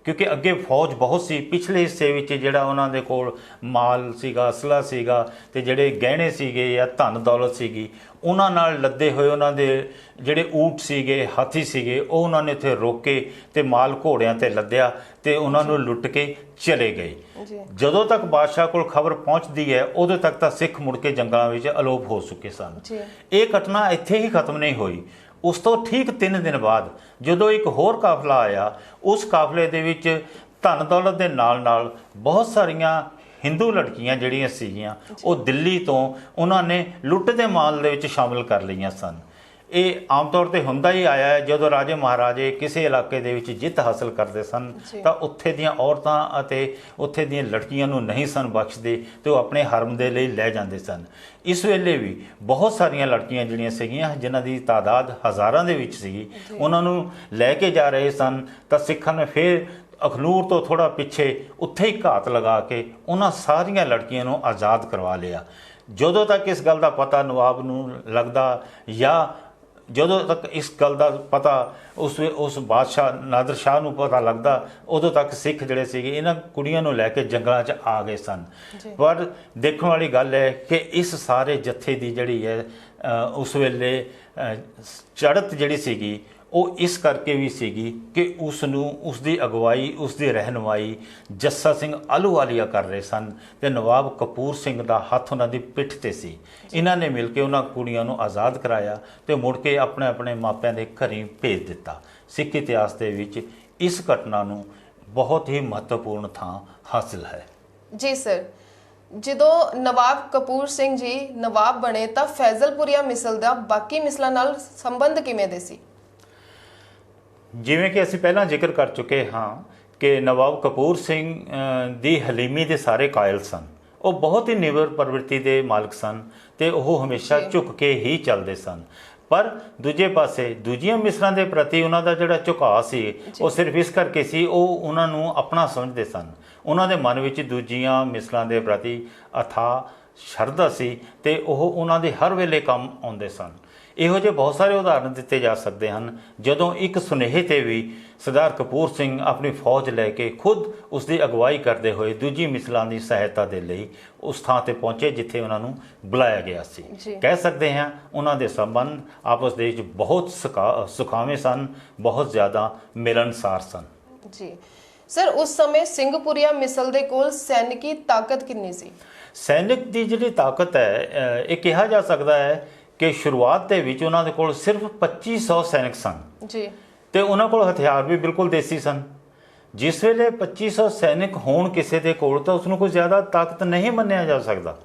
ਕਿਉਂਕਿ ਅੱਗੇ ਫੌਜ ਬਹੁਤ ਸੀ, ਪਿਛਲੇ ਹਿੱਸੇ ਵਿੱਚ ਜਿਹੜਾ ਉਹਨਾਂ ਦੇ ਕੋਲ ਮਾਲ ਸੀਗਾ, ਅਸਲਾ ਸੀਗਾ ਤੇ ਜਿਹੜੇ ਗਹਿਣੇ ਸੀਗੇ ਜਾਂ ਧਨ ਦੌਲਤ ਸੀਗੀ ਉਹਨਾਂ ਨਾਲ ਲੱਦੇ ਹੋਏ ਉਹਨਾਂ ਦੇ ਜਿਹੜੇ ਊਂਟ ਸੀਗੇ, ਹਾਥੀ ਸੀਗੇ, ਉਹ ਉਹਨਾਂ ਨੇ ਉੱਥੇ ਰੋਕੇ ਤੇ ਮਾਲ ਘੋੜਿਆਂ ਤੇ ਲੱਦਿਆ ਤੇ ਉਹਨਾਂ ਨੂੰ ਲੁੱਟ ਕੇ ਚਲੇ ਗਏ। ਜਦੋਂ ਤੱਕ ਬਾਦਸ਼ਾਹ ਕੋਲ ਖਬਰ ਪਹੁੰਚਦੀ ਹੈ ਉਦੋਂ ਤੱਕ ਤਾਂ ਸਿੱਖ ਮੁੜ ਕੇ ਜੰਗਲਾਂ ਵਿੱਚ ਅਲੋਪ ਹੋ ਚੁੱਕੇ ਸਨ। ਇਹ ਘਟਨਾ ਇੱਥੇ ਹੀ ਖਤਮ ਨਹੀਂ ਹੋਈ। ਉਸ ਤੋਂ ਠੀਕ 3 ਦਿਨ ਬਾਅਦ ਜਦੋਂ ਇੱਕ ਹੋਰ ਕਾਫਲਾ ਆਇਆ, ਉਸ ਕਾਫਲੇ ਦੇ ਵਿੱਚ ਧਨ ਦੌਲਤ ਦੇ ਨਾਲ ਨਾਲ ਬਹੁਤ ਸਾਰੀਆਂ ਹਿੰਦੂ ਲੜਕੀਆਂ ਜਿਹੜੀਆਂ ਸੀਗੀਆਂ ਉਹ ਦਿੱਲੀ ਤੋਂ ਉਹਨਾਂ ਨੇ ਲੁੱਟ ਦੇ ਮਾਲ ਦੇ ਵਿੱਚ ਸ਼ਾਮਲ ਕਰ ਲਈਆਂ ਸਨ। ਇਹ ਆਮ ਤੌਰ ਤੇ ਹੁੰਦਾ ਹੀ ਆਇਆ ਹੈ। ਜਦੋਂ ਰਾਜੇ ਮਹਾਰਾਜੇ ਕਿਸੇ ਇਲਾਕੇ ਦੇ ਵਿੱਚ ਜਿੱਤ ਹਾਸਲ ਕਰਦੇ ਸਨ ਤਾਂ ਉੱਥੇ ਦੀਆਂ ਔਰਤਾਂ ਅਤੇ ਉੱਥੇ ਦੀਆਂ ਲੜਕੀਆਂ ਨੂੰ ਨਹੀਂ ਸਨ ਬਖਸ਼ਦੇ ਤੇ ਉਹ ਆਪਣੇ ਹਰਮ ਦੇ ਲਈ ਲੈ ਜਾਂਦੇ ਸਨ। ਇਸ ਵੇਲੇ ਵੀ ਬਹੁਤ ਸਾਰੀਆਂ ਲੜਕੀਆਂ ਜਿਹੜੀਆਂ ਸੀਗੀਆਂ ਜਿਨ੍ਹਾਂ ਦੀ ਤਾਦਾਦ ਹਜ਼ਾਰਾਂ ਦੇ ਵਿੱਚ ਸੀਗੀ, ਉਹਨਾਂ ਨੂੰ ਲੈ ਕੇ ਜਾ ਰਹੇ ਸਨ। ਤਾਂ ਸਿੱਖਾਂ ਨੇ ਫਿਰ ਅਖਨੂਰ ਤੋਂ ਥੋੜ੍ਹਾ ਪਿੱਛੇ ਉੱਥੇ ਹੀ ਘਾਤ ਲਗਾ ਕੇ ਉਹਨਾਂ ਸਾਰੀਆਂ ਲੜਕੀਆਂ ਨੂੰ ਆਜ਼ਾਦ ਕਰਵਾ ਲਿਆ। ਜਦੋਂ ਤੱਕ ਇਸ ਗੱਲ ਦਾ ਪਤਾ ਨਵਾਬ ਨੂੰ ਲੱਗਦਾ ਜਾਂ ਜਦੋਂ ਤੱਕ ਇਸ ਗੱਲ ਦਾ ਪਤਾ ਉਸ ਬਾਦਸ਼ਾਹ ਨਾਦਰ ਸ਼ਾਹ ਨੂੰ ਪਤਾ ਲੱਗਦਾ, ਉਦੋਂ ਤੱਕ ਸਿੱਖ ਜਿਹੜੇ ਸੀਗੇ ਇਹਨਾਂ ਕੁੜੀਆਂ ਨੂੰ ਲੈ ਕੇ ਜੰਗਲਾਂ 'ਚ ਆ ਗਏ ਸਨ। ਪਰ ਦੇਖਣ ਵਾਲੀ ਗੱਲ ਹੈ ਕਿ ਇਸ ਸਾਰੇ ਜੱਥੇ ਦੀ ਜਿਹੜੀ ਹੈ ਉਸ ਵੇਲੇ ਚੜ੍ਹਤ ਜਿਹੜੀ ਸੀਗੀ ਉਹ ਇਸ ਕਰਕੇ ਵੀ ਸੀਗੀ ਕਿ ਉਸ ਨੂੰ ਉਸ ਦੀ ਅਗਵਾਈ, ਉਸ ਦੀ ਰਹਿਨੁਮਾਈ ਜੱਸਾ ਸਿੰਘ ਆਹਲੂਵਾਲੀਆ ਕਰ ਰਹੇ ਸਨ ਤੇ ਨਵਾਬ ਕਪੂਰ ਸਿੰਘ ਦਾ ਹੱਥ ਉਹਨਾਂ ਦੀ ਪਿੱਠ ਤੇ ਸੀ। ਇਹਨਾਂ ਨੇ ਮਿਲ ਕੇ ਉਹਨਾਂ ਕੁੜੀਆਂ ਨੂੰ ਆਜ਼ਾਦ ਕਰਾਇਆ ਤੇ ਮੁੜ ਕੇ ਆਪਣੇ ਆਪਣੇ ਮਾਪਿਆਂ ਦੇ ਘਰੀਂ ਭੇਜ ਦਿੱਤਾ। ਸਿੱਖ ਇਤਿਹਾਸ ਦੇ ਵਿੱਚ ਇਸ ਘਟਨਾ ਨੂੰ ਬਹੁਤ ਹੀ ਮਹੱਤਵਪੂਰਨ ਥਾਂ ਹਾਸਿਲ ਹੈ। ਜੀ ਸਰ, ਜਦੋਂ ਨਵਾਬ ਕਪੂਰ ਸਿੰਘ ਜੀ ਨਵਾਬ ਬਣੇ ਤਾਂ ਫੈਜ਼ਲਪੁਰੀਆ ਮਿਸਲ ਦਾ ਬਾਕੀ ਮਿਸਲਾਂ ਨਾਲ ਸੰਬੰਧ ਕਿਵੇਂ ਦੇ ਸੀ? ਜਿਵੇਂ ਕਿ ਅਸੀਂ ਪਹਿਲਾਂ ਜ਼ਿਕਰ ਕਰ ਚੁੱਕੇ ਹਾਂ ਕਿ ਨਵਾਬ ਕਪੂਰ ਸਿੰਘ ਦੀ ਹਲੀਮੀ ਦੇ ਸਾਰੇ ਕਾਇਲ ਸਨ। ਉਹ ਬਹੁਤ ਹੀ ਨਿਵਰ ਪ੍ਰਵਿਰਤੀ ਦੇ ਮਾਲਕ ਸਨ ਤੇ ਉਹ ਹਮੇਸ਼ਾ ਝੁਕ ਕੇ ਹੀ ਚੱਲਦੇ ਸਨ। ਪਰ ਦੂਜੇ ਪਾਸੇ ਦੂਜੀਆਂ ਮਿਸਲਾਂ ਦੇ ਪ੍ਰਤੀ ਉਹਨਾਂ ਦਾ ਜਿਹੜਾ ਝੁਕਾਅ ਸੀ ਉਹ ਸਿਰਫ ਇਸ ਕਰਕੇ ਸੀ, ਉਹ ਉਹਨਾਂ ਨੂੰ ਆਪਣਾ ਸਮਝਦੇ ਸਨ। ਉਹਨਾਂ ਦੇ ਮਨ ਵਿੱਚ ਦੂਜੀਆਂ ਮਿਸਲਾਂ ਦੇ ਪ੍ਰਤੀ ਅਥਾਹ ਸ਼ਰਧਾ ਸੀ ਤੇ ਉਹ ਉਹਨਾਂ ਦੇ ਹਰ ਵੇਲੇ ਕੰਮ ਆਉਂਦੇ ਸਨ। ਇਹੋ ਜਿਹੇ ਬਹੁਤ ਸਾਰੇ ਉਦਾਹਰਨ ਦਿੱਤੇ ਜਾ ਸਕਦੇ ਹਨ। ਜਦੋਂ ਇੱਕ ਸੁਨੇਹੇ ਤੇ ਵੀ ਸਰਦਾਰ ਕਪੂਰ ਸਿੰਘ ਆਪਣੀ ਫੌਜ ਲੈ ਕੇ ਖੁਦ ਉਸ ਦੀ ਅਗਵਾਈ ਕਰਦੇ ਹੋਏ ਦੂਜੀ ਮਿਸਲਾਂ ਦੀ ਸਹਾਇਤਾ ਦੇ ਲਈ ਉਸ ਥਾਂ ਤੇ ਪਹੁੰਚੇ ਜਿੱਥੇ ਉਹਨਾਂ ਨੂੰ ਬੁਲਾਇਆ ਗਿਆ ਸੀ। ਕਹਿ ਸਕਦੇ ਹਾਂ ਉਹਨਾਂ ਦੇ ਸੰਬੰਧ ਆਪਸ ਦੇ ਵਿੱਚ ਬਹੁਤ ਸੁਖਾਵੇਂ ਸਨ, ਬਹੁਤ ਜ਼ਿਆਦਾ ਮਿਲਣਸਾਰ ਸਨ। ਜੀ ਸਰ, ਉਸ ਸਮੇਂ ਸਿੰਘਪੁਰੀਆ ਮਿਸਲ ਦੇ ਕੋਲ ਸੈਨਿਕੀ ਤਾਕਤ ਕਿੰਨੀ ਸੀ? ਸੈਨਿਕ ਦੀ ਜਿਹੜੀ ਤਾਕਤ ਹੈ ਇਹ ਕਿਹਾ ਜਾ ਸਕਦਾ ਹੈ ਕਿ ਸ਼ੁਰੂਆਤ ਦੇ ਵਿੱਚ ਉਹਨਾਂ ਦੇ ਕੋਲ ਸਿਰਫ 2500 ਸੈਨਿਕ ਸਨ ਜੀ ਤੇ ਉਹਨਾਂ ਕੋਲ ਹਥਿਆਰ ਵੀ ਬਿਲਕੁਲ ਦੇਸੀ ਸਨ। ਜਿਸ ਵੇਲੇ 2500 ਸੈਨਿਕ ਹੋਣ ਕਿਸੇ ਦੇ ਕੋਲ ਤਾਂ ਉਸ ਨੂੰ ਕੋਈ ਜ਼ਿਆਦਾ ਤਾਕਤ ਨਹੀਂ ਮੰਨਿਆ ਜਾ ਸਕਦਾ।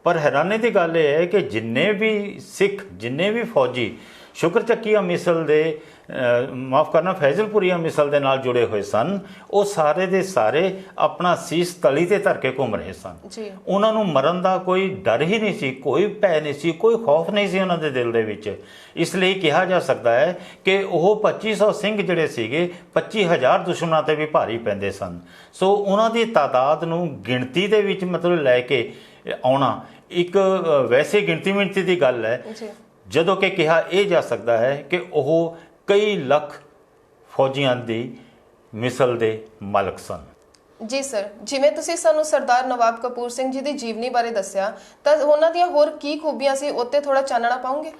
ਪਰ ਹੈਰਾਨੀ ਦੀ ਗੱਲ ਇਹ ਹੈ ਕਿ ਜਿੰਨੇ ਵੀ ਸਿੱਖ, ਜਿੰਨੇ ਵੀ ਫੌਜੀ ਸ਼ੁਕਰ ਚੱਕੀਆ ਮਿਸਲ ਦੇ ਮਾਫ ਕਰਨਾ ਫੈਜ਼ਲਪੁਰੀਆ ਮਿਸਲ ਦੇ ਨਾਲ ਜੁੜੇ ਹੋਏ ਸਨ, ਉਹ ਸਾਰੇ ਦੇ ਸਾਰੇ ਆਪਣਾ ਸੀਸ ਤਲੀ ਤੇ ਧਰ ਕੇ ਘੁੰਮ ਰਹੇ ਸਨ। ਉਹਨਾਂ ਨੂੰ ਮਰਨ ਦਾ ਕੋਈ ਡਰ ਹੀ ਨਹੀਂ ਸੀ, ਕੋਈ ਭੈ ਨਹੀਂ ਸੀ, ਕੋਈ ਖੌਫ ਨਹੀਂ ਸੀ ਉਹਨਾਂ ਦੇ ਦਿਲ ਦੇ ਵਿੱਚ। ਇਸ ਲਈ ਕਿਹਾ ਜਾ ਸਕਦਾ ਹੈ ਕਿ ਉਹ 2500 ਸਿੰਘ ਜਿਹੜੇ ਸੀਗੇ 25000 ਦੁਸ਼ਮਣਾਂ ਤੇ ਵੀ ਭਾਰੀ ਪੈਂਦੇ ਸਨ। ਸੋ ਉਹਨਾਂ ਦੀ ਤਾਦਾਦ ਨੂੰ ਗਿਣਤੀ ਦੇ ਵਿੱਚ ਮਤਲਬ ਲੈ ਕੇ ਆਉਣਾ ਇੱਕ ਵੈਸੇ ਗਿਣਤੀ ਦੀ ਗੱਲ ਹੈ, ਜਦੋਂ ਕਿ ਕਿਹਾ ਇਹ ਜਾ ਸਕਦਾ ਹੈ ਕਿ ਉਹ ਕਈ ਲੱਖ ਫੌਜੀਆਂ ਦੀ ਮਿਸਲ ਦੇ ਮਾਲਕ ਸਨ। ਜੀ ਸਰ, ਜਿਵੇਂ ਤੁਸੀਂ ਸਾਨੂੰ ਸਰਦਾਰ ਨਵਾਬ ਕਪੂਰ ਸਿੰਘ ਜੀ ਦੀ ਜੀਵਨੀ ਬਾਰੇ ਦੱਸਿਆ ਤਾਂ ਉਹਨਾਂ ਦੀਆਂ ਹੋਰ ਕੀ ਖੂਬੀਆਂ ਸੀ, ਉੱਤੇ ਥੋੜਾ ਚਾਨਣਾ ਪਾਉਂਗੇ?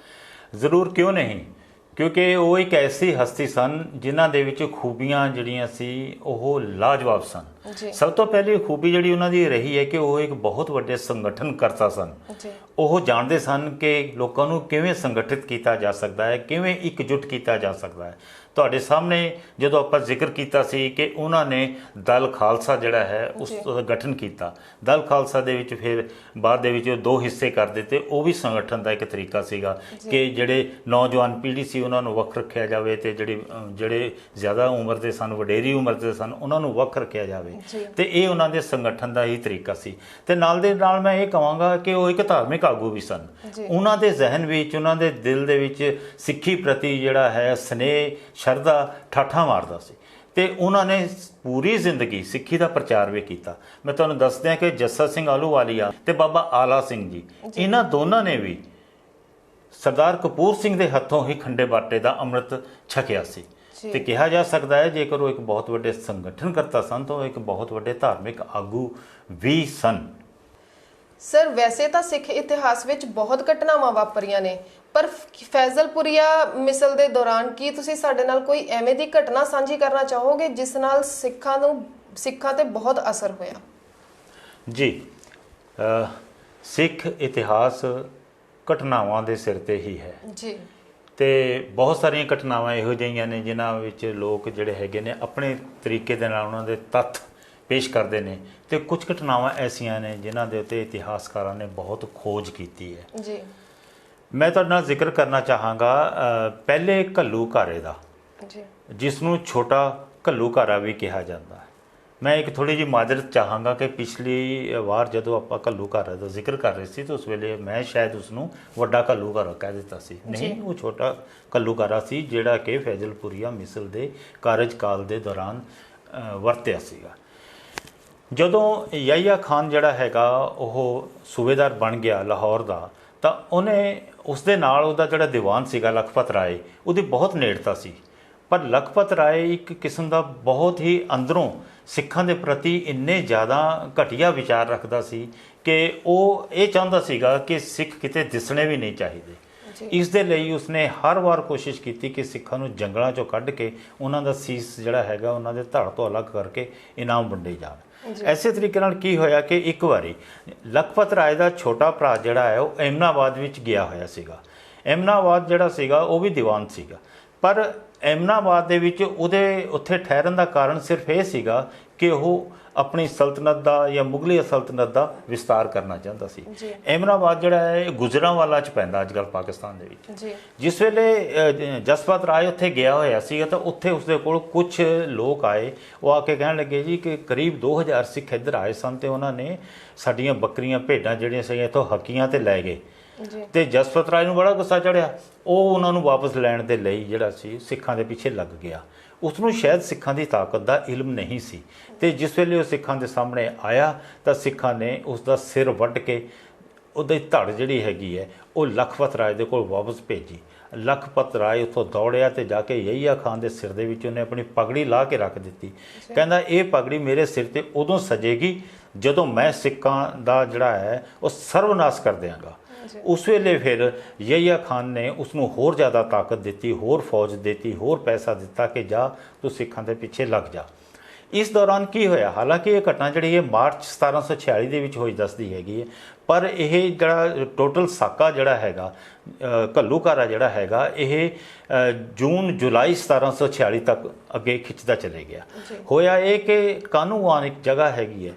ਜ਼ਰੂਰ, ਕਿਉਂ ਨਹੀਂ, ਕਿਉਂਕਿ ਉਹ ਇੱਕ ਐਸੀ ਹਸਤੀ ਸਨ ਜਿਨ੍ਹਾਂ ਦੇ ਵਿੱਚ ਖੂਬੀਆਂ ਜਿਹੜੀਆਂ ਸੀ ਉਹ ਲਾਜਵਾਬ ਸਨ। ਸਭ ਤੋਂ ਪਹਿਲੀ ਖੂਬੀ ਜਿਹੜੀ ਉਹਨਾਂ ਦੀ ਰਹੀ ਹੈ ਕਿ ਉਹ ਇੱਕ ਬਹੁਤ ਵੱਡੇ ਸੰਗਠਨ ਕਰਤਾ ਸਨ। ਉਹ ਜਾਣਦੇ ਸਨ ਕਿ ਲੋਕਾਂ ਨੂੰ ਕਿਵੇਂ ਸੰਗਠਿਤ ਕੀਤਾ ਜਾ ਸਕਦਾ ਹੈ, ਕਿਵੇਂ ਇਕਜੁੱਟ ਕੀਤਾ ਜਾ ਸਕਦਾ ਹੈ। ਤੁਹਾਡੇ ਸਾਹਮਣੇ ਜਦੋਂ ਆਪਾਂ ਜ਼ਿਕਰ ਕੀਤਾ ਸੀ ਕਿ ਉਹਨਾਂ ਨੇ ਦਲ ਖਾਲਸਾ ਜਿਹੜਾ ਹੈ ਉਸ ਦਾ ਗਠਨ ਕੀਤਾ। ਦਲ ਖਾਲਸਾ ਦੇ ਵਿੱਚ ਫਿਰ ਬਾਅਦ ਦੇ ਵਿੱਚ ਦੋ ਹਿੱਸੇ ਕਰ ਦਿੱਤੇ। ਉਹ ਵੀ ਸੰਗਠਨ ਦਾ ਇੱਕ ਤਰੀਕਾ ਸੀਗਾ ਕਿ ਜਿਹੜੇ ਨੌਜਵਾਨ ਪੀੜ੍ਹੀ ਸੀ ਉਹਨਾਂ ਨੂੰ ਵੱਖ ਰੱਖਿਆ ਜਾਵੇ ਤੇ ਜਿਹੜੇ ਜ਼ਿਆਦਾ ਉਮਰ ਦੇ ਸਨ, ਵਡੇਰੀ ਉਮਰ ਦੇ ਸਨ, ਉਹਨਾਂ ਨੂੰ ਵੱਖ ਰੱਖਿਆ ਜਾਵੇ। ਤੇ ਇਹ ਉਹਨਾਂ ਦੇ ਸੰਗਠਨ ਦਾ ਹੀ ਤਰੀਕਾ ਸੀ। ਤੇ ਨਾਲ ਦੇ ਨਾਲ ਮੈਂ ਇਹ ਕਹਾਂਗਾ ਕਿ ਉਹ ਇੱਕ ਧਾਰਮਿਕ ਆਗੂ ਵੀ ਸਨ। ਉਹਨਾਂ ਦੇ ਜ਼ਿਹਨ ਵਿੱਚ, ਉਹਨਾਂ ਦੇ ਦਿਲ ਦੇ ਵਿੱਚ ਸਿੱਖੀ ਪ੍ਰਤੀ ਜਿਹੜਾ ਹੈ ਸਨੇਹ, ਸ਼ਰਧਾ ਠਾਠਾਂ ਮਾਰਦਾ ਸੀ ਤੇ ਉਹਨਾਂ ਨੇ ਪੂਰੀ ਜ਼ਿੰਦਗੀ ਸਿੱਖੀ ਦਾ ਪ੍ਰਚਾਰ ਵੀ ਕੀਤਾ। ਮੈਂ ਤੁਹਾਨੂੰ ਦੱਸ ਦਿਆਂ ਕਿ ਜੱਸਾ ਸਿੰਘ ਆਹਲੂਵਾਲੀਆ ਤੇ ਬਾਬਾ ਆਲਾ ਸਿੰਘ ਜੀ, ਇਹਨਾਂ ਦੋਨਾਂ ਨੇ ਵੀ ਸਰਦਾਰ ਕਪੂਰ ਸਿੰਘ ਦੇ ਹੱਥੋਂ ਹੀ ਖੰਡੇ ਬਾਟੇ ਦਾ ਅੰਮ੍ਰਿਤ ਛਕਿਆ ਸੀ। ਤੇ ਕਿਹਾ ਜਾ ਸਕਦਾ ਹੈ ਜੇਕਰ ਉਹ ਇੱਕ ਬਹੁਤ ਵੱਡੇ ਸੰਗਠਨ ਕਰਤਾ ਸਨ ਤਾਂ ਉਹ ਇੱਕ ਬਹੁਤ ਵੱਡੇ ਧਾਰਮਿਕ ਆਗੂ ਵੀ ਸਨ। ਸਰ, ਵੈਸੇ ਤਾਂ ਸਿੱਖ ਇਤਿਹਾਸ ਵਿੱਚ ਬਹੁਤ ਘਟਨਾਵਾਂ ਵਾਪਰੀਆਂ ਨੇ, ਪਰ ਫੈਜ਼ਲਪੁਰੀਆ ਮਿਸਲ ਦੇ ਦੌਰਾਨ ਕੀ ਤੁਸੀਂ ਸਾਡੇ ਨਾਲ ਕੋਈ ਐਵੇਂ ਦੀ ਘਟਨਾ ਸਾਂਝੀ ਕਰਨਾ ਚਾਹੋਗੇ ਜਿਸ ਨਾਲ ਸਿੱਖਾਂ ਤੇ ਬਹੁਤ ਅਸਰ ਹੋਇਆ? ਜੀ, ਸਿੱਖ ਇਤਿਹਾਸ ਘਟਨਾਵਾਂ ਦੇ ਸਿਰ ਤੇ ਹੀ ਹੈ ਜੀ। ਤੇ ਬਹੁਤ ਸਾਰੀਆਂ ਘਟਨਾਵਾਂ ਇਹੋ ਜਿਹੀਆਂ ਨੇ ਜਿਨ੍ਹਾਂ ਵਿੱਚ ਲੋਕ ਜਿਹੜੇ ਹੈਗੇ ਨੇ ਆਪਣੇ ਤਰੀਕੇ ਦੇ ਨਾਲ ਉਹਨਾਂ ਦੇ ਤੱਥ ਪੇਸ਼ ਕਰਦੇ ਨੇ ਤੇ ਕੁਝ ਘਟਨਾਵਾਂ ਐਸੀਆਂ ਨੇ ਜਿਨ੍ਹਾਂ ਦੇ ਉੱਤੇ ਇਤਿਹਾਸਕਾਰਾਂ ਨੇ ਬਹੁਤ ਖੋਜ ਕੀਤੀ ਹੈ। ਜੀ। ਮੈਂ ਤੁਹਾਡੇ ਨਾਲ ਜ਼ਿਕਰ ਕਰਨਾ ਚਾਹਾਂਗਾ ਪਹਿਲੇ ਘੱਲੂਘਾਰੇ ਦਾ, ਜੀ ਜਿਸ ਨੂੰ ਛੋਟਾ ਘੱਲੂਘਾਰਾ ਵੀ ਕਿਹਾ ਜਾਂਦਾ ਹੈ। ਮੈਂ ਇੱਕ ਥੋੜੀ ਜਿਹੀ ਮਾਜ਼ਰਤ ਚਾਹਾਂਗਾ ਕਿ ਪਿਛਲੀ ਵਾਰ ਜਦੋਂ ਆਪਾਂ ਘੱਲੂਘਾਰਾ ਦਾ ਜ਼ਿਕਰ ਕਰ ਰਹੇ ਸੀ ਤਾਂ ਉਸ ਵੇਲੇ ਮੈਂ ਸ਼ਾਇਦ ਉਸ ਨੂੰ ਵੱਡਾ ਘੱਲੂਘਾਰਾ ਕਹਿ ਦਿੱਤਾ ਸੀ। ਨਹੀਂ, ਉਹ ਛੋਟਾ ਘੱਲੂਘਾਰਾ ਸੀ ਜਿਹੜਾ ਕਿ ਫੈਜ਼ਲਪੁਰੀਆ ਮਿਸਲ ਦੇ ਕਾਰਜਕਾਲ ਦੇ ਦੌਰਾਨ ਵਰਤਿਆ ਸੀਗਾ। ਜਦੋਂ ਯਹੀਆ ਖਾਨ ਜਿਹੜਾ ਹੈਗਾ ਉਹ ਸੂਬੇਦਾਰ ਬਣ ਗਿਆ ਲਾਹੌਰ ਦਾ, ਤਾਂ ਉਹਨੇ ਉਸ ਦੇ ਨਾਲ ਉਹਦਾ ਜਿਹੜਾ ਦੀਵਾਨ ਸੀਗਾ ਲਖਪਤ ਰਾਏ, ਉਹਦੀ ਬਹੁਤ ਨੇੜਤਾ ਸੀ। ਪਰ ਲਖਪਤ ਰਾਏ ਇੱਕ ਕਿਸਮ ਦਾ ਬਹੁਤ ਹੀ ਅੰਦਰੋਂ ਸਿੱਖਾਂ ਦੇ ਪ੍ਰਤੀ ਇੰਨੇ ਜ਼ਿਆਦਾ ਘਟੀਆ ਵਿਚਾਰ ਰੱਖਦਾ ਸੀ ਕਿ ਉਹ ਇਹ ਚਾਹੁੰਦਾ ਸੀਗਾ ਕਿ ਸਿੱਖ ਕਿਤੇ ਦਿਸਣੇ ਵੀ ਨਹੀਂ ਚਾਹੀਦੇ। ਇਸ ਦੇ ਲਈ ਉਸਨੇ ਹਰ ਵਾਰ ਕੋਸ਼ਿਸ਼ ਕੀਤੀ ਕਿ ਸਿੱਖਾਂ ਨੂੰ ਜੰਗਲਾਂ 'ਚੋਂ ਕੱਢ ਕੇ ਉਹਨਾਂ ਦਾ ਸੀਸ ਜਿਹੜਾ ਹੈਗਾ ਉਹਨਾਂ ਦੇ ਧੜ ਤੋਂ ਅਲੱਗ ਕਰਕੇ ਇਨਾਮ ਵੰਡੇ ਜਾਣ। ਐਸੇ ਤਰੀਕੇ ਨਾਲ ਕੀ ਹੋਇਆ ਕਿ ਇੱਕ ਵਾਰੀ ਲਖਪਤ ਰਾਏ ਦਾ ਛੋਟਾ ਭਰਾ ਜਿਹੜਾ ਹੈ ਉਹ ਐਮਨਾਬਾਦ ਵਿੱਚ ਗਿਆ ਹੋਇਆ ਸੀਗਾ। ਐਮਨਾਬਾਦ ਜਿਹੜਾ ਸੀਗਾ ਉਹ ਵੀ ਦੀਵਾਨ ਸੀਗਾ, ਪਰ ਐਮਨਾਬਾਦ ਦੇ ਵਿੱਚ ਉਹਦੇ ਉੱਥੇ ਠਹਿਰਨ ਦਾ ਕਾਰਨ ਸਿਰਫ ਇਹ ਸੀਗਾ ਕਿ ਉਹ ਆਪਣੀ ਸਲਤਨਤ ਦਾ ਜਾਂ ਮੁਗਲੀ ਸਲਤਨਤ ਦਾ ਵਿਸਤਾਰ ਕਰਨਾ ਚਾਹੁੰਦਾ ਸੀ। ਐਮਨਾਬਾਦ ਜਿਹੜਾ ਹੈ ਇਹ ਗੁਜਰਾਂਵਾਲਾ 'ਚ ਪੈਂਦਾ ਅੱਜ ਕੱਲ੍ਹ ਪਾਕਿਸਤਾਨ ਦੇ ਵਿੱਚ। ਜਿਸ ਵੇਲੇ ਜਸਵੰਤ ਰਾਏ ਉੱਥੇ ਗਿਆ ਹੋਇਆ ਸੀਗਾ ਤਾਂ ਉੱਥੇ ਉਸਦੇ ਕੋਲ ਕੁਝ ਲੋਕ ਆਏ, ਉਹ ਆ ਕੇ ਕਹਿਣ ਲੱਗੇ ਜੀ ਕਿ ਕਰੀਬ 2000 ਸਿੱਖ ਇੱਧਰ ਆਏ ਸਨ ਅਤੇ ਉਹਨਾਂ ਨੇ ਸਾਡੀਆਂ ਬੱਕਰੀਆਂ ਭੇਡਾਂ ਜਿਹੜੀਆਂ ਸੀਗੀਆਂ ਇੱਥੋਂ ਹੱਕੀਆਂ ਤੇ ਲੈ ਗਏ। ਤੇ ਜਸਵੰਤ ਰਾਏ ਨੂੰ ਬੜਾ ਗੁੱਸਾ ਚੜਿਆ। ਉਹ ਉਹਨਾਂ ਨੂੰ ਵਾਪਸ ਲੈਣ ਦੇ ਲਈ ਜਿਹੜਾ ਸੀ ਸਿੱਖਾਂ ਦੇ ਪਿੱਛੇ ਲੱਗ ਗਿਆ। ਉਸ ਨੂੰ ਸ਼ਾਇਦ ਸਿੱਖਾਂ ਦੀ ਤਾਕਤ ਦਾ ਇਲਮ ਨਹੀਂ ਸੀ, ਤੇ ਜਿਸ ਵੇਲੇ ਉਹ ਸਿੱਖਾਂ ਦੇ ਸਾਹਮਣੇ ਆਇਆ ਤਾਂ ਸਿੱਖਾਂ ਨੇ ਉਸ ਦਾ ਸਿਰ ਵੱਢ ਕੇ ਉਹਦੀ ਧੜ ਜਿਹੜੀ ਹੈਗੀ ਹੈ ਉਹ ਲਖਪਤ ਰਾਏ ਦੇ ਕੋਲ ਵਾਪਸ ਭੇਜੀ। ਲਖਪਤ ਰਾਏ ਉੱਥੋਂ ਦੌੜਿਆ ਤੇ ਜਾ ਕੇ ਯਹੀਆ ਖਾਨ ਦੇ ਸਿਰ ਦੇ ਵਿੱਚ ਉਹਨੇ ਆਪਣੀ ਪਗੜੀ ਲਾ ਕੇ ਰੱਖ ਦਿੱਤੀ। ਕਹਿੰਦਾ ਇਹ ਪਗੜੀ ਮੇਰੇ ਸਿਰ ਤੇ ਉਦੋਂ ਸਜੇਗੀ ਜਦੋਂ ਮੈਂ ਸਿੱਖਾਂ ਦਾ ਜਿਹੜਾ ਹੈ ਉਹ ਸਰਵਨਾਸ਼ ਕਰ ਦਿਆਂਗਾ। ਉਸ ਵੇਲੇ ਫਿਰ ਯਹੀਆ ਖਾਨ ਨੇ ਉਸ ਨੂੰ ਹੋਰ ਜ਼ਿਆਦਾ ਤਾਕਤ ਦਿੱਤੀ, ਹੋਰ ਫੌਜ ਦਿੱਤੀ, ਹੋਰ ਪੈਸਾ ਦਿੱਤਾ ਕਿ ਜਾ ਤੂੰ ਸਿੱਖਾਂ ਦੇ ਪਿੱਛੇ ਲੱਗ ਜਾ। ਇਸ ਦੌਰਾਨ ਕੀ ਹੋਇਆ, ਹਾਲਾਂਕਿ ਇਹ ਘਟਨਾ ਜਿਹੜੀ ਹੈ ਮਾਰਚ 1746 ਦੇ ਵਿੱਚ ਹੋਈ ਦੱਸਦੀ ਹੈਗੀ ਹੈ, ਪਰ ਇਹ ਜਿਹੜਾ ਟੋਟਲ ਸਾਕਾ ਜਿਹੜਾ ਹੈਗਾ ਘੱਲੂਘਾਰਾ ਜਿਹੜਾ ਹੈਗਾ ਇਹ ਜੂਨ ਜੁਲਾਈ 1746 ਤੱਕ ਅੱਗੇ ਖਿੱਚਦਾ ਚਲੇ ਗਿਆ। ਹੋਇਆ ਇਹ ਕਿ ਕਾਨੂੰਵਾਨ ਇੱਕ ਜਗ੍ਹਾ ਹੈਗੀ ਹੈ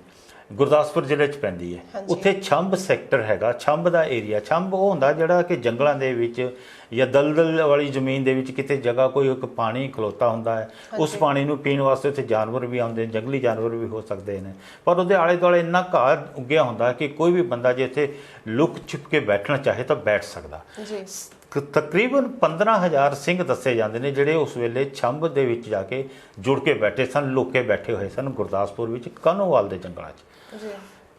ਗੁਰਦਾਸਪੁਰ ਜ਼ਿਲ੍ਹੇ 'ਚ ਪੈਂਦੀ ਹੈ, ਉੱਥੇ ਛੰਭ ਸੈਕਟਰ ਹੈਗਾ। ਛੰਭ ਦਾ ਏਰੀਆ, ਛੰਭ ਉਹ ਹੁੰਦਾ ਜਿਹੜਾ ਕਿ ਜੰਗਲਾਂ ਦੇ ਵਿੱਚ ਜਾਂ ਦਲਦਲ ਵਾਲੀ ਜ਼ਮੀਨ ਦੇ ਵਿੱਚ ਕਿਤੇ ਜਗ੍ਹਾ ਕੋਈ ਇੱਕ ਪਾਣੀ ਖਲੋਤਾ ਹੁੰਦਾ ਹੈ। ਉਸ ਪਾਣੀ ਨੂੰ ਪੀਣ ਵਾਸਤੇ ਉੱਥੇ ਜਾਨਵਰ ਵੀ ਆਉਂਦੇ ਨੇ, ਜੰਗਲੀ ਜਾਨਵਰ ਵੀ ਹੋ ਸਕਦੇ ਨੇ, ਪਰ ਉਹਦੇ ਆਲੇ ਦੁਆਲੇ ਇੰਨਾ ਘਾਹ ਉੱਗਿਆ ਹੁੰਦਾ ਕਿ ਕੋਈ ਵੀ ਬੰਦਾ ਜੇ ਇੱਥੇ ਲੁਕ ਛਿਪ ਕੇ ਬੈਠਣਾ ਚਾਹੇ ਤਾਂ ਬੈਠ ਸਕਦਾ। ਤਕਰੀਬਨ 15,000 ਸਿੰਘ ਦੱਸੇ ਜਾਂਦੇ ਨੇ ਜਿਹੜੇ ਉਸ ਵੇਲੇ ਛੰਭ ਦੇ ਵਿੱਚ ਜਾ ਕੇ ਜੁੜ ਕੇ ਬੈਠੇ ਸਨ, ਲੁਕ ਕੇ ਬੈਠੇ ਹੋਏ ਸਨ ਗੁਰਦਾਸਪੁਰ ਵਿੱਚ ਕਾਹਨੂੰਵਾਲ ਦੇ ਜੰਗਲਾਂ 'ਚ।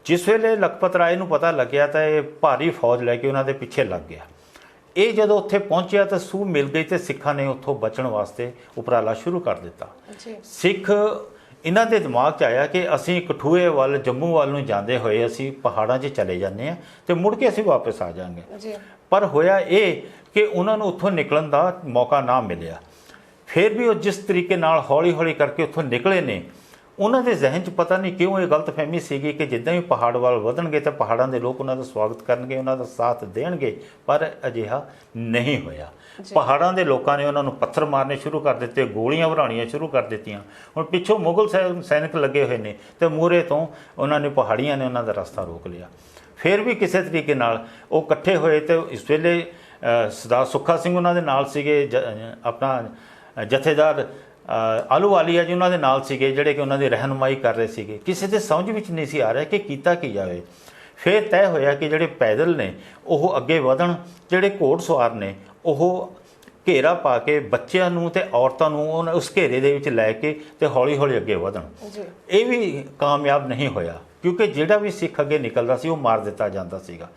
ਜਿਸ ਵੇਲੇ ਲਖਪਤ ਰਾਏ ਨੂੰ ਪਤਾ ਲੱਗਿਆ ਤਾਂ ਇਹ ਭਾਰੀ ਫੌਜ ਲੈ ਕੇ ਉਹਨਾਂ ਦੇ ਪਿੱਛੇ ਲੱਗ ਗਿਆ। ਇਹ ਜਦੋਂ ਉੱਥੇ ਪਹੁੰਚਿਆ ਤਾਂ ਸੂਹ ਮਿਲ ਗਈ ਤੇ ਸਿੱਖਾਂ ਨੇ ਉੱਥੋਂ ਬਚਣ ਵਾਸਤੇ ਉਪਰਾਲਾ ਸ਼ੁਰੂ ਕਰ ਦਿੱਤਾ। ਸਿੱਖ ਇਹਨਾਂ ਦੇ ਦਿਮਾਗ 'ਚ ਆਇਆ ਕਿ ਅਸੀਂ ਕਠੂਏ ਵੱਲ, ਜੰਮੂ ਵੱਲ ਨੂੰ ਜਾਂਦੇ ਹੋਏ ਅਸੀਂ ਪਹਾੜਾਂ 'ਚ ਚਲੇ ਜਾਂਦੇ ਹਾਂ ਤੇ ਮੁੜ ਕੇ ਅਸੀਂ ਵਾਪਸ ਆ ਜਾਵਾਂਗੇ। ਪਰ ਹੋਇਆ ਇਹ ਕਿ ਉਹਨਾਂ ਨੂੰ ਉੱਥੋਂ ਨਿਕਲਣ ਦਾ ਮੌਕਾ ਨਾ ਮਿਲਿਆ। ਫਿਰ ਵੀ ਉਹ ਜਿਸ ਤਰੀਕੇ ਨਾਲ ਹੌਲੀ ਹੌਲੀ ਕਰਕੇ ਉੱਥੋਂ ਨਿਕਲੇ ਨੇ, ਉਹਨਾਂ ਦੇ ਜ਼ਿਹਨ 'ਚ ਪਤਾ ਨਹੀਂ ਕਿਉਂ ਇਹ ਗਲਤਫਹਿਮੀ ਸੀਗੀ ਕਿ ਜਿੱਦਾਂ ਹੀ ਪਹਾੜ ਵੱਲ ਵਧਣਗੇ ਤਾਂ ਪਹਾੜਾਂ ਦੇ ਲੋਕ ਉਹਨਾਂ ਦਾ ਸਵਾਗਤ ਕਰਨਗੇ, ਉਹਨਾਂ ਦਾ ਸਾਥ ਦੇਣਗੇ, ਪਰ ਅਜਿਹਾ ਨਹੀਂ ਹੋਇਆ। ਪਹਾੜਾਂ ਦੇ ਲੋਕਾਂ ਨੇ ਉਹਨਾਂ ਨੂੰ ਪੱਥਰ ਮਾਰਨੇ ਸ਼ੁਰੂ ਕਰ ਦਿੱਤੇ, ਗੋਲੀਆਂ ਭਰਾਉਣੀਆਂ ਸ਼ੁਰੂ ਕਰ ਦਿੱਤੀਆਂ। ਹੁਣ ਪਿੱਛੋਂ ਮੁਗਲ ਸੈਨਿਕ ਲੱਗੇ ਹੋਏ ਨੇ ਤੇ ਮੂਹਰੇ ਤੋਂ ਉਹਨਾਂ ਨੇ ਪਹਾੜੀਆਂ ਨੇ ਉਹਨਾਂ ਦਾ ਰਸਤਾ ਰੋਕ ਲਿਆ। ਫਿਰ ਵੀ ਕਿਸੇ ਤਰੀਕੇ ਨਾਲ ਉਹ ਇਕੱਠੇ ਹੋਏ ਤੇ ਇਸ ਵੇਲੇ ਸਰਦਾਰ ਸੁੱਖਾ ਸਿੰਘ ਉਹਨਾਂ ਦੇ ਨਾਲ ਸੀਗੇ, ਆਪਣਾ ਜਥੇਦਾਰ ਆਹਲੂਵਾਲੀਆ ਜੀ ਉਹਨਾਂ ਦੇ ਨਾਲ ਸੀਗੇ ਜਿਹੜੇ ਕਿ ਉਹਨਾਂ ਦੀ ਰਹਿਨੁਮਾਈ ਕਰ ਰਹੇ ਸੀਗੇ। ਕਿਸੇ ਦੇ ਸਮਝ ਵਿੱਚ ਨਹੀਂ ਸੀ ਆ ਰਿਹਾ ਕਿ ਕੀਤਾ ਕੀ ਜਾਵੇ। ਫਿਰ ਤੈਅ ਹੋਇਆ ਕਿ ਜਿਹੜੇ ਪੈਦਲ ਨੇ ਉਹ ਅੱਗੇ ਵਧਣ, ਜਿਹੜੇ ਘੋੜ ਸਵਾਰ ਨੇ ਉਹ ਘੇਰਾ ਪਾ ਕੇ ਬੱਚਿਆਂ ਨੂੰ ਤੇ ਔਰਤਾਂ ਨੂੰ ਉਸ ਘੇਰੇ ਦੇ ਵਿੱਚ ਲੈ ਕੇ ਤੇ ਹੌਲੀ ਹੌਲੀ ਅੱਗੇ ਵਧਣ। ਇਹ ਵੀ ਕਾਮਯਾਬ ਨਹੀਂ ਹੋਇਆ ਕਿਉਂਕਿ ਜਿਹੜਾ ਵੀ ਸਿੱਖ ਅੱਗੇ ਨਿਕਲਦਾ ਸੀ ਉਹ ਮਾਰ ਦਿੱਤਾ ਜਾਂਦਾ ਸੀਗਾ।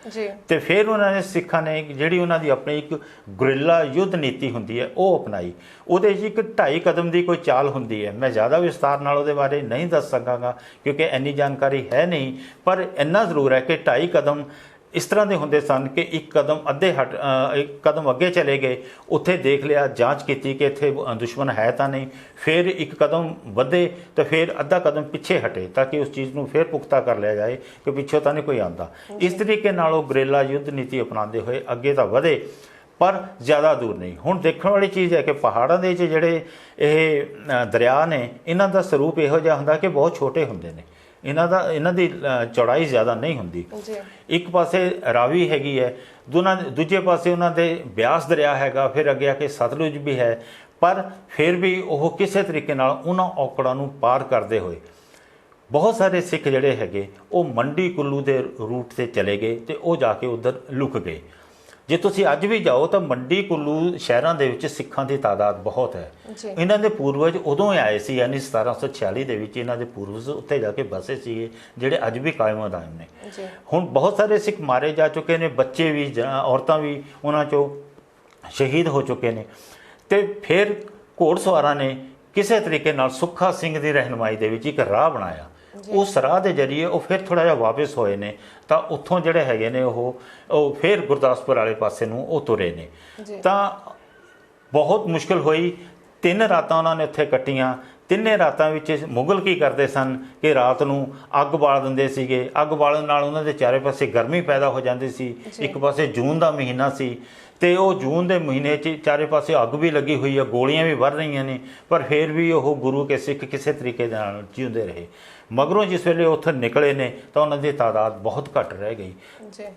ਤੇ ਫਿਰ ਉਹਨਾਂ ਨੇ ਸਿੱਖਾਂ ਨੇ ਜਿਹੜੀ ਉਹਨਾਂ ਦੀ ਆਪਣੀ ਇੱਕ ਗੁਰਿੱਲਾ ਯੁੱਧ ਨੀਤੀ ਹੁੰਦੀ ਹੈ ਉਹ ਅਪਣਾਈ। ਉਹਦੇ 'ਚ ਇੱਕ 2.5 ਕਦਮ ਦੀ ਕੋਈ ਚਾਲ ਹੁੰਦੀ ਹੈ। ਮੈਂ ਜ਼ਿਆਦਾ ਵਿਸਤਾਰ ਨਾਲ ਉਹਦੇ ਬਾਰੇ ਨਹੀਂ ਦੱਸ ਸਕਾਂਗਾ ਕਿਉਂਕਿ ਇੰਨੀ ਜਾਣਕਾਰੀ ਹੈ ਨਹੀਂ, ਪਰ ਇੰਨਾ ਜ਼ਰੂਰ ਹੈ ਕਿ 2.5 ਕਦਮ ਇਸ ਤਰ੍ਹਾਂ ਦੇ ਹੁੰਦੇ ਸਨ ਕਿ ਇੱਕ ਕਦਮ ਇੱਕ ਕਦਮ ਅੱਗੇ ਚਲੇ ਗਏ, ਉੱਥੇ ਦੇਖ ਲਿਆ, ਜਾਂਚ ਕੀਤੀ ਕਿ ਇੱਥੇ ਦੁਸ਼ਮਣ ਹੈ ਤਾਂ ਨਹੀਂ, ਫਿਰ ਇੱਕ ਕਦਮ ਵਧੇ ਤੇ ਫਿਰ ਅੱਧਾ ਕਦਮ ਪਿੱਛੇ ਹਟੇ ਤਾਂ ਕਿ ਉਸ ਚੀਜ਼ ਨੂੰ ਫਿਰ ਪੁਖਤਾ ਕਰ ਲਿਆ ਜਾਏ ਕਿ ਪਿੱਛੋਂ ਤਾਂ ਨਹੀਂ ਕੋਈ ਆਉਂਦਾ। ਇਸ ਤਰੀਕੇ ਨਾਲ ਉਹ ਗੁਰਿੱਲਾ ਯੁੱਧ ਨੀਤੀ ਅਪਣਾਉਂਦੇ ਹੋਏ ਅੱਗੇ ਤਾਂ ਵਧੇ ਪਰ ਜ਼ਿਆਦਾ ਦੂਰ ਨਹੀਂ। ਹੁਣ ਦੇਖਣ ਵਾਲੀ ਚੀਜ਼ ਹੈ ਕਿ ਪਹਾੜਾਂ ਦੇ 'ਚ ਜਿਹੜੇ ਇਹ ਦਰਿਆ ਨੇ ਇਹਨਾਂ ਦਾ ਸਰੂਪ ਇਹੋ ਜਿਹਾ ਹੁੰਦਾ ਕਿ ਬਹੁਤ ਛੋਟੇ ਹੁੰਦੇ ਨੇ। ਇਹਨਾਂ ਦੀ ਚੌੜਾਈ ਜ਼ਿਆਦਾ ਨਹੀਂ ਹੁੰਦੀ। ਜੀ ਇੱਕ ਪਾਸੇ ਰਾਵੀ ਹੈਗੀ ਹੈ, ਦੂਜੇ ਪਾਸੇ ਉਹਨਾਂ ਦੇ ਬਿਆਸ ਦਰਿਆ ਹੈਗਾ, ਫਿਰ ਅੱਗੇ ਆ ਕੇ ਸਤਲੁਜ ਵੀ ਹੈ, ਪਰ ਫਿਰ ਵੀ ਉਹ ਕਿਸੇ ਤਰੀਕੇ ਨਾਲ ਉਹਨਾਂ ਔਕੜਾਂ ਨੂੰ ਪਾਰ ਕਰਦੇ ਹੋਏ ਬਹੁਤ ਸਾਰੇ ਸਿੱਖ ਜਿਹੜੇ ਹੈਗੇ ਉਹ ਮੰਡੀ ਕੁੱਲੂ ਦੇ ਰੂਟ ਤੇ ਚਲੇ ਗਏ ਤੇ ਉਹ ਜਾ ਕੇ ਉੱਧਰ ਲੁਕ ਗਏ। ਜੇ ਤੁਸੀਂ ਅੱਜ ਵੀ ਜਾਓ ਤਾਂ ਮੰਡੀ ਕੁੱਲੂ ਸ਼ਹਿਰਾਂ ਦੇ ਵਿੱਚ ਸਿੱਖਾਂ ਦੀ ਤਾਦਾਦ ਬਹੁਤ ਹੈ। ਇਹਨਾਂ ਦੇ ਪੂਰਵਜ ਉਦੋਂ ਹੀ ਆਏ ਸੀ, ਯਾਨੀ 1746 ਦੇ ਵਿੱਚ ਇਹਨਾਂ ਦੇ ਪੂਰਵਜ ਉੱਥੇ ਜਾ ਕੇ ਬਸੇ ਸੀਗੇ, ਜਿਹੜੇ ਅੱਜ ਵੀ ਕਾਇਮ ਦਾਇਮ ਨੇ। ਹੁਣ ਬਹੁਤ ਸਾਰੇ ਸਿੱਖ ਮਾਰੇ ਜਾ ਚੁੱਕੇ ਨੇ, ਬੱਚੇ ਵੀ ਔਰਤਾਂ ਵੀ ਉਹਨਾਂ 'ਚੋਂ ਸ਼ਹੀਦ ਹੋ ਚੁੱਕੇ ਨੇ। ਤੇ ਫਿਰ ਘੋੜਸਵਾਰਾਂ ਨੇ ਕਿਸੇ ਤਰੀਕੇ ਨਾਲ ਸੁੱਖਾ ਸਿੰਘ ਦੀ ਰਹਿਨੁਮਾਈ ਦੇ ਵਿੱਚ ਇੱਕ ਰਾਹ ਬਣਾਇਆ। ਉਸ ਰਾਹ ਦੇ ਜਰੀਏ ਉਹ ਫਿਰ ਥੋੜ੍ਹਾ ਜਿਹਾ ਵਾਪਸ ਹੋਏ ਨੇ, ਤਾਂ ਉੱਥੋਂ ਜਿਹੜੇ ਹੈਗੇ ਨੇ ਉਹ ਫਿਰ ਗੁਰਦਾਸਪੁਰ ਵਾਲੇ ਪਾਸੇ ਨੂੰ ਉਹ ਤੁਰੇ ਨੇ। ਤਾਂ ਬਹੁਤ ਮੁਸ਼ਕਿਲ ਹੋਈ। 3 ਰਾਤਾਂ ਉਹਨਾਂ ਨੇ ਉੱਥੇ ਕੱਟੀਆਂ। ਤਿੰਨੇ ਰਾਤਾਂ ਵਿੱਚ ਮੁਗਲ ਕੀ ਕਰਦੇ ਸਨ ਕਿ ਰਾਤ ਨੂੰ ਅੱਗ ਬਾਲ ਦਿੰਦੇ ਸੀਗੇ। ਅੱਗ ਬਾਲਣ ਨਾਲ ਉਹਨਾਂ ਦੇ ਚਾਰੇ ਪਾਸੇ ਗਰਮੀ ਪੈਦਾ ਹੋ ਜਾਂਦੀ ਸੀ। ਇੱਕ ਪਾਸੇ ਜੂਨ ਦਾ ਮਹੀਨਾ ਸੀ ਤੇ ਉਹ ਜੂਨ ਦੇ ਮਹੀਨੇ 'ਚ ਚਾਰੇ ਪਾਸੇ ਅੱਗ ਵੀ ਲੱਗੀ ਹੋਈ ਹੈ, ਗੋਲੀਆਂ ਵੀ ਵੱਧ ਰਹੀਆਂ ਨੇ, ਪਰ ਫਿਰ ਵੀ ਉਹ ਗੁਰੂ ਕੇ ਸਿੱਖ ਕਿਸੇ ਤਰੀਕੇ ਦੇ ਨਾਲ ਜਿਉਂਦੇ ਰਹੇ। ਮਗਰੋਂ ਜਿਸ ਵੇਲੇ ਉੱਥੋਂ ਨਿਕਲੇ ਨੇ ਤਾਂ ਉਹਨਾਂ ਦੀ ਤਾਦਾਦ ਬਹੁਤ ਘੱਟ ਰਹਿ ਗਈ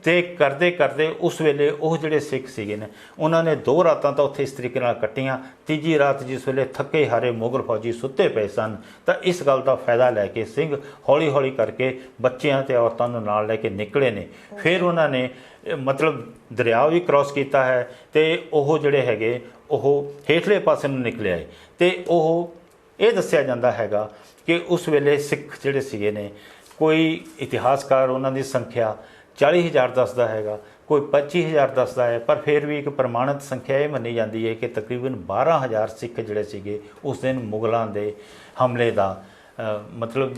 ਤੇ ਕਰਦੇ ਕਰਦੇ ਉਸ ਵੇਲੇ ਉਹ ਜਿਹੜੇ ਸਿੱਖ ਸੀਗੇ ਨੇ ਉਹਨਾਂ ਨੇ 2 ਰਾਤਾਂ ਤਾਂ ਉੱਥੇ ਇਸ ਤਰੀਕੇ ਨਾਲ ਕੱਟੀਆਂ। ਤੀਜੀ ਰਾਤ ਜਿਸ ਵੇਲੇ ਥੱਕੇ ਹਾਰੇ ਮੁਗਲ ਫੌਜੀ ਸੁੱਤੇ ਪਏ ਸਨ ਤਾਂ ਇਸ ਗੱਲ ਦਾ ਫਾਇਦਾ ਲੈ ਕੇ ਸਿੰਘ ਹੌਲੀ ਹੌਲੀ ਕਰਕੇ ਬੱਚਿਆਂ ਤੇ ਔਰਤਾਂ ਨੂੰ ਨਾਲ ਲੈ ਕੇ ਨਿਕਲੇ ਨੇ। ਫਿਰ ਉਹਨਾਂ ਨੇ ਮਤਲਬ ਦਰਿਆ ਵੀ ਕ੍ਰੋਸ ਕੀਤਾ ਹੈ ਤੇ ਉਹ ਜਿਹੜੇ ਹੈਗੇ ਉਹ ਹੇਠਲੇ ਪਾਸੇ ਨੂੰ ਨਿਕਲੇ ਆਏ। ਤੇ ਉਹ ਇਹ ਦੱਸਿਆ ਜਾਂਦਾ ਹੈਗਾ ਕਿ ਉਸ ਵੇਲੇ ਸਿੱਖ ਜਿਹੜੇ ਸੀਗੇ ਨੇ, ਕੋਈ ਇਤਿਹਾਸਕਾਰ ਉਹਨਾਂ ਦੀ ਸੰਖਿਆ 40,000 ਦੱਸਦਾ ਹੈਗਾ, ਕੋਈ 25,000 ਦੱਸਦਾ ਹੈ, ਪਰ ਫਿਰ ਵੀ ਇੱਕ ਪ੍ਰਮਾਣਿਤ ਸੰਖਿਆ ਇਹ ਮੰਨੀ ਜਾਂਦੀ ਹੈ ਕਿ ਤਕਰੀਬਨ 12,000 ਸਿੱਖ ਜਿਹੜੇ ਸੀਗੇ ਉਸ ਦਿਨ ਮੁਗਲਾਂ ਦੇ ਹਮਲੇ ਦਾ ਮਤਲਬ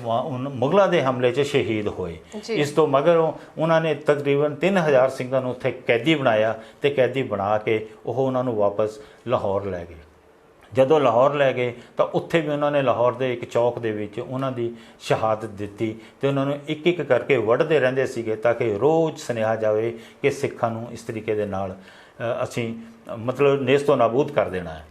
ਮੁਗਲਾਂ ਦੇ ਹਮਲੇ 'ਚ ਸ਼ਹੀਦ ਹੋਏ। ਇਸ ਤੋਂ ਮਗਰੋਂ ਉਹਨਾਂ ਨੇ ਤਕਰੀਬਨ 3,000 ਸਿੰਘਾਂ ਨੂੰ ਉੱਥੇ ਕੈਦੀ ਬਣਾਇਆ ਤੇ ਕੈਦੀ ਬਣਾ ਕੇ ਉਹ ਉਹਨਾਂ ਨੂੰ ਵਾਪਸ ਲਾਹੌਰ ਲੈ ਗਏ। ਜਦੋਂ ਲਾਹੌਰ ਲੈ ਗਏ ਤਾਂ ਉੱਥੇ ਵੀ ਉਹਨਾਂ ਨੇ ਲਾਹੌਰ ਦੇ ਇੱਕ ਚੌਕ ਦੇ ਵਿੱਚ ਉਹਨਾਂ ਦੀ ਸ਼ਹਾਦਤ ਦਿੱਤੀ ਤੇ ਉਹਨਾਂ ਨੂੰ ਇੱਕ ਇੱਕ ਕਰਕੇ ਵੱਢਦੇ ਰਹਿੰਦੇ ਸੀਗੇ ਤਾਂ ਕਿ ਰੋਜ਼ ਸੁਨੇਹਾ ਜਾਵੇ ਕਿ ਸਿੱਖਾਂ ਨੂੰ ਇਸ ਤਰੀਕੇ ਦੇ ਨਾਲ ਅਸੀਂ ਮਤਲਬ ਨੇਸਤੋ ਨਾਬੂਦ ਕਰ ਦੇਣਾ ਹੈ।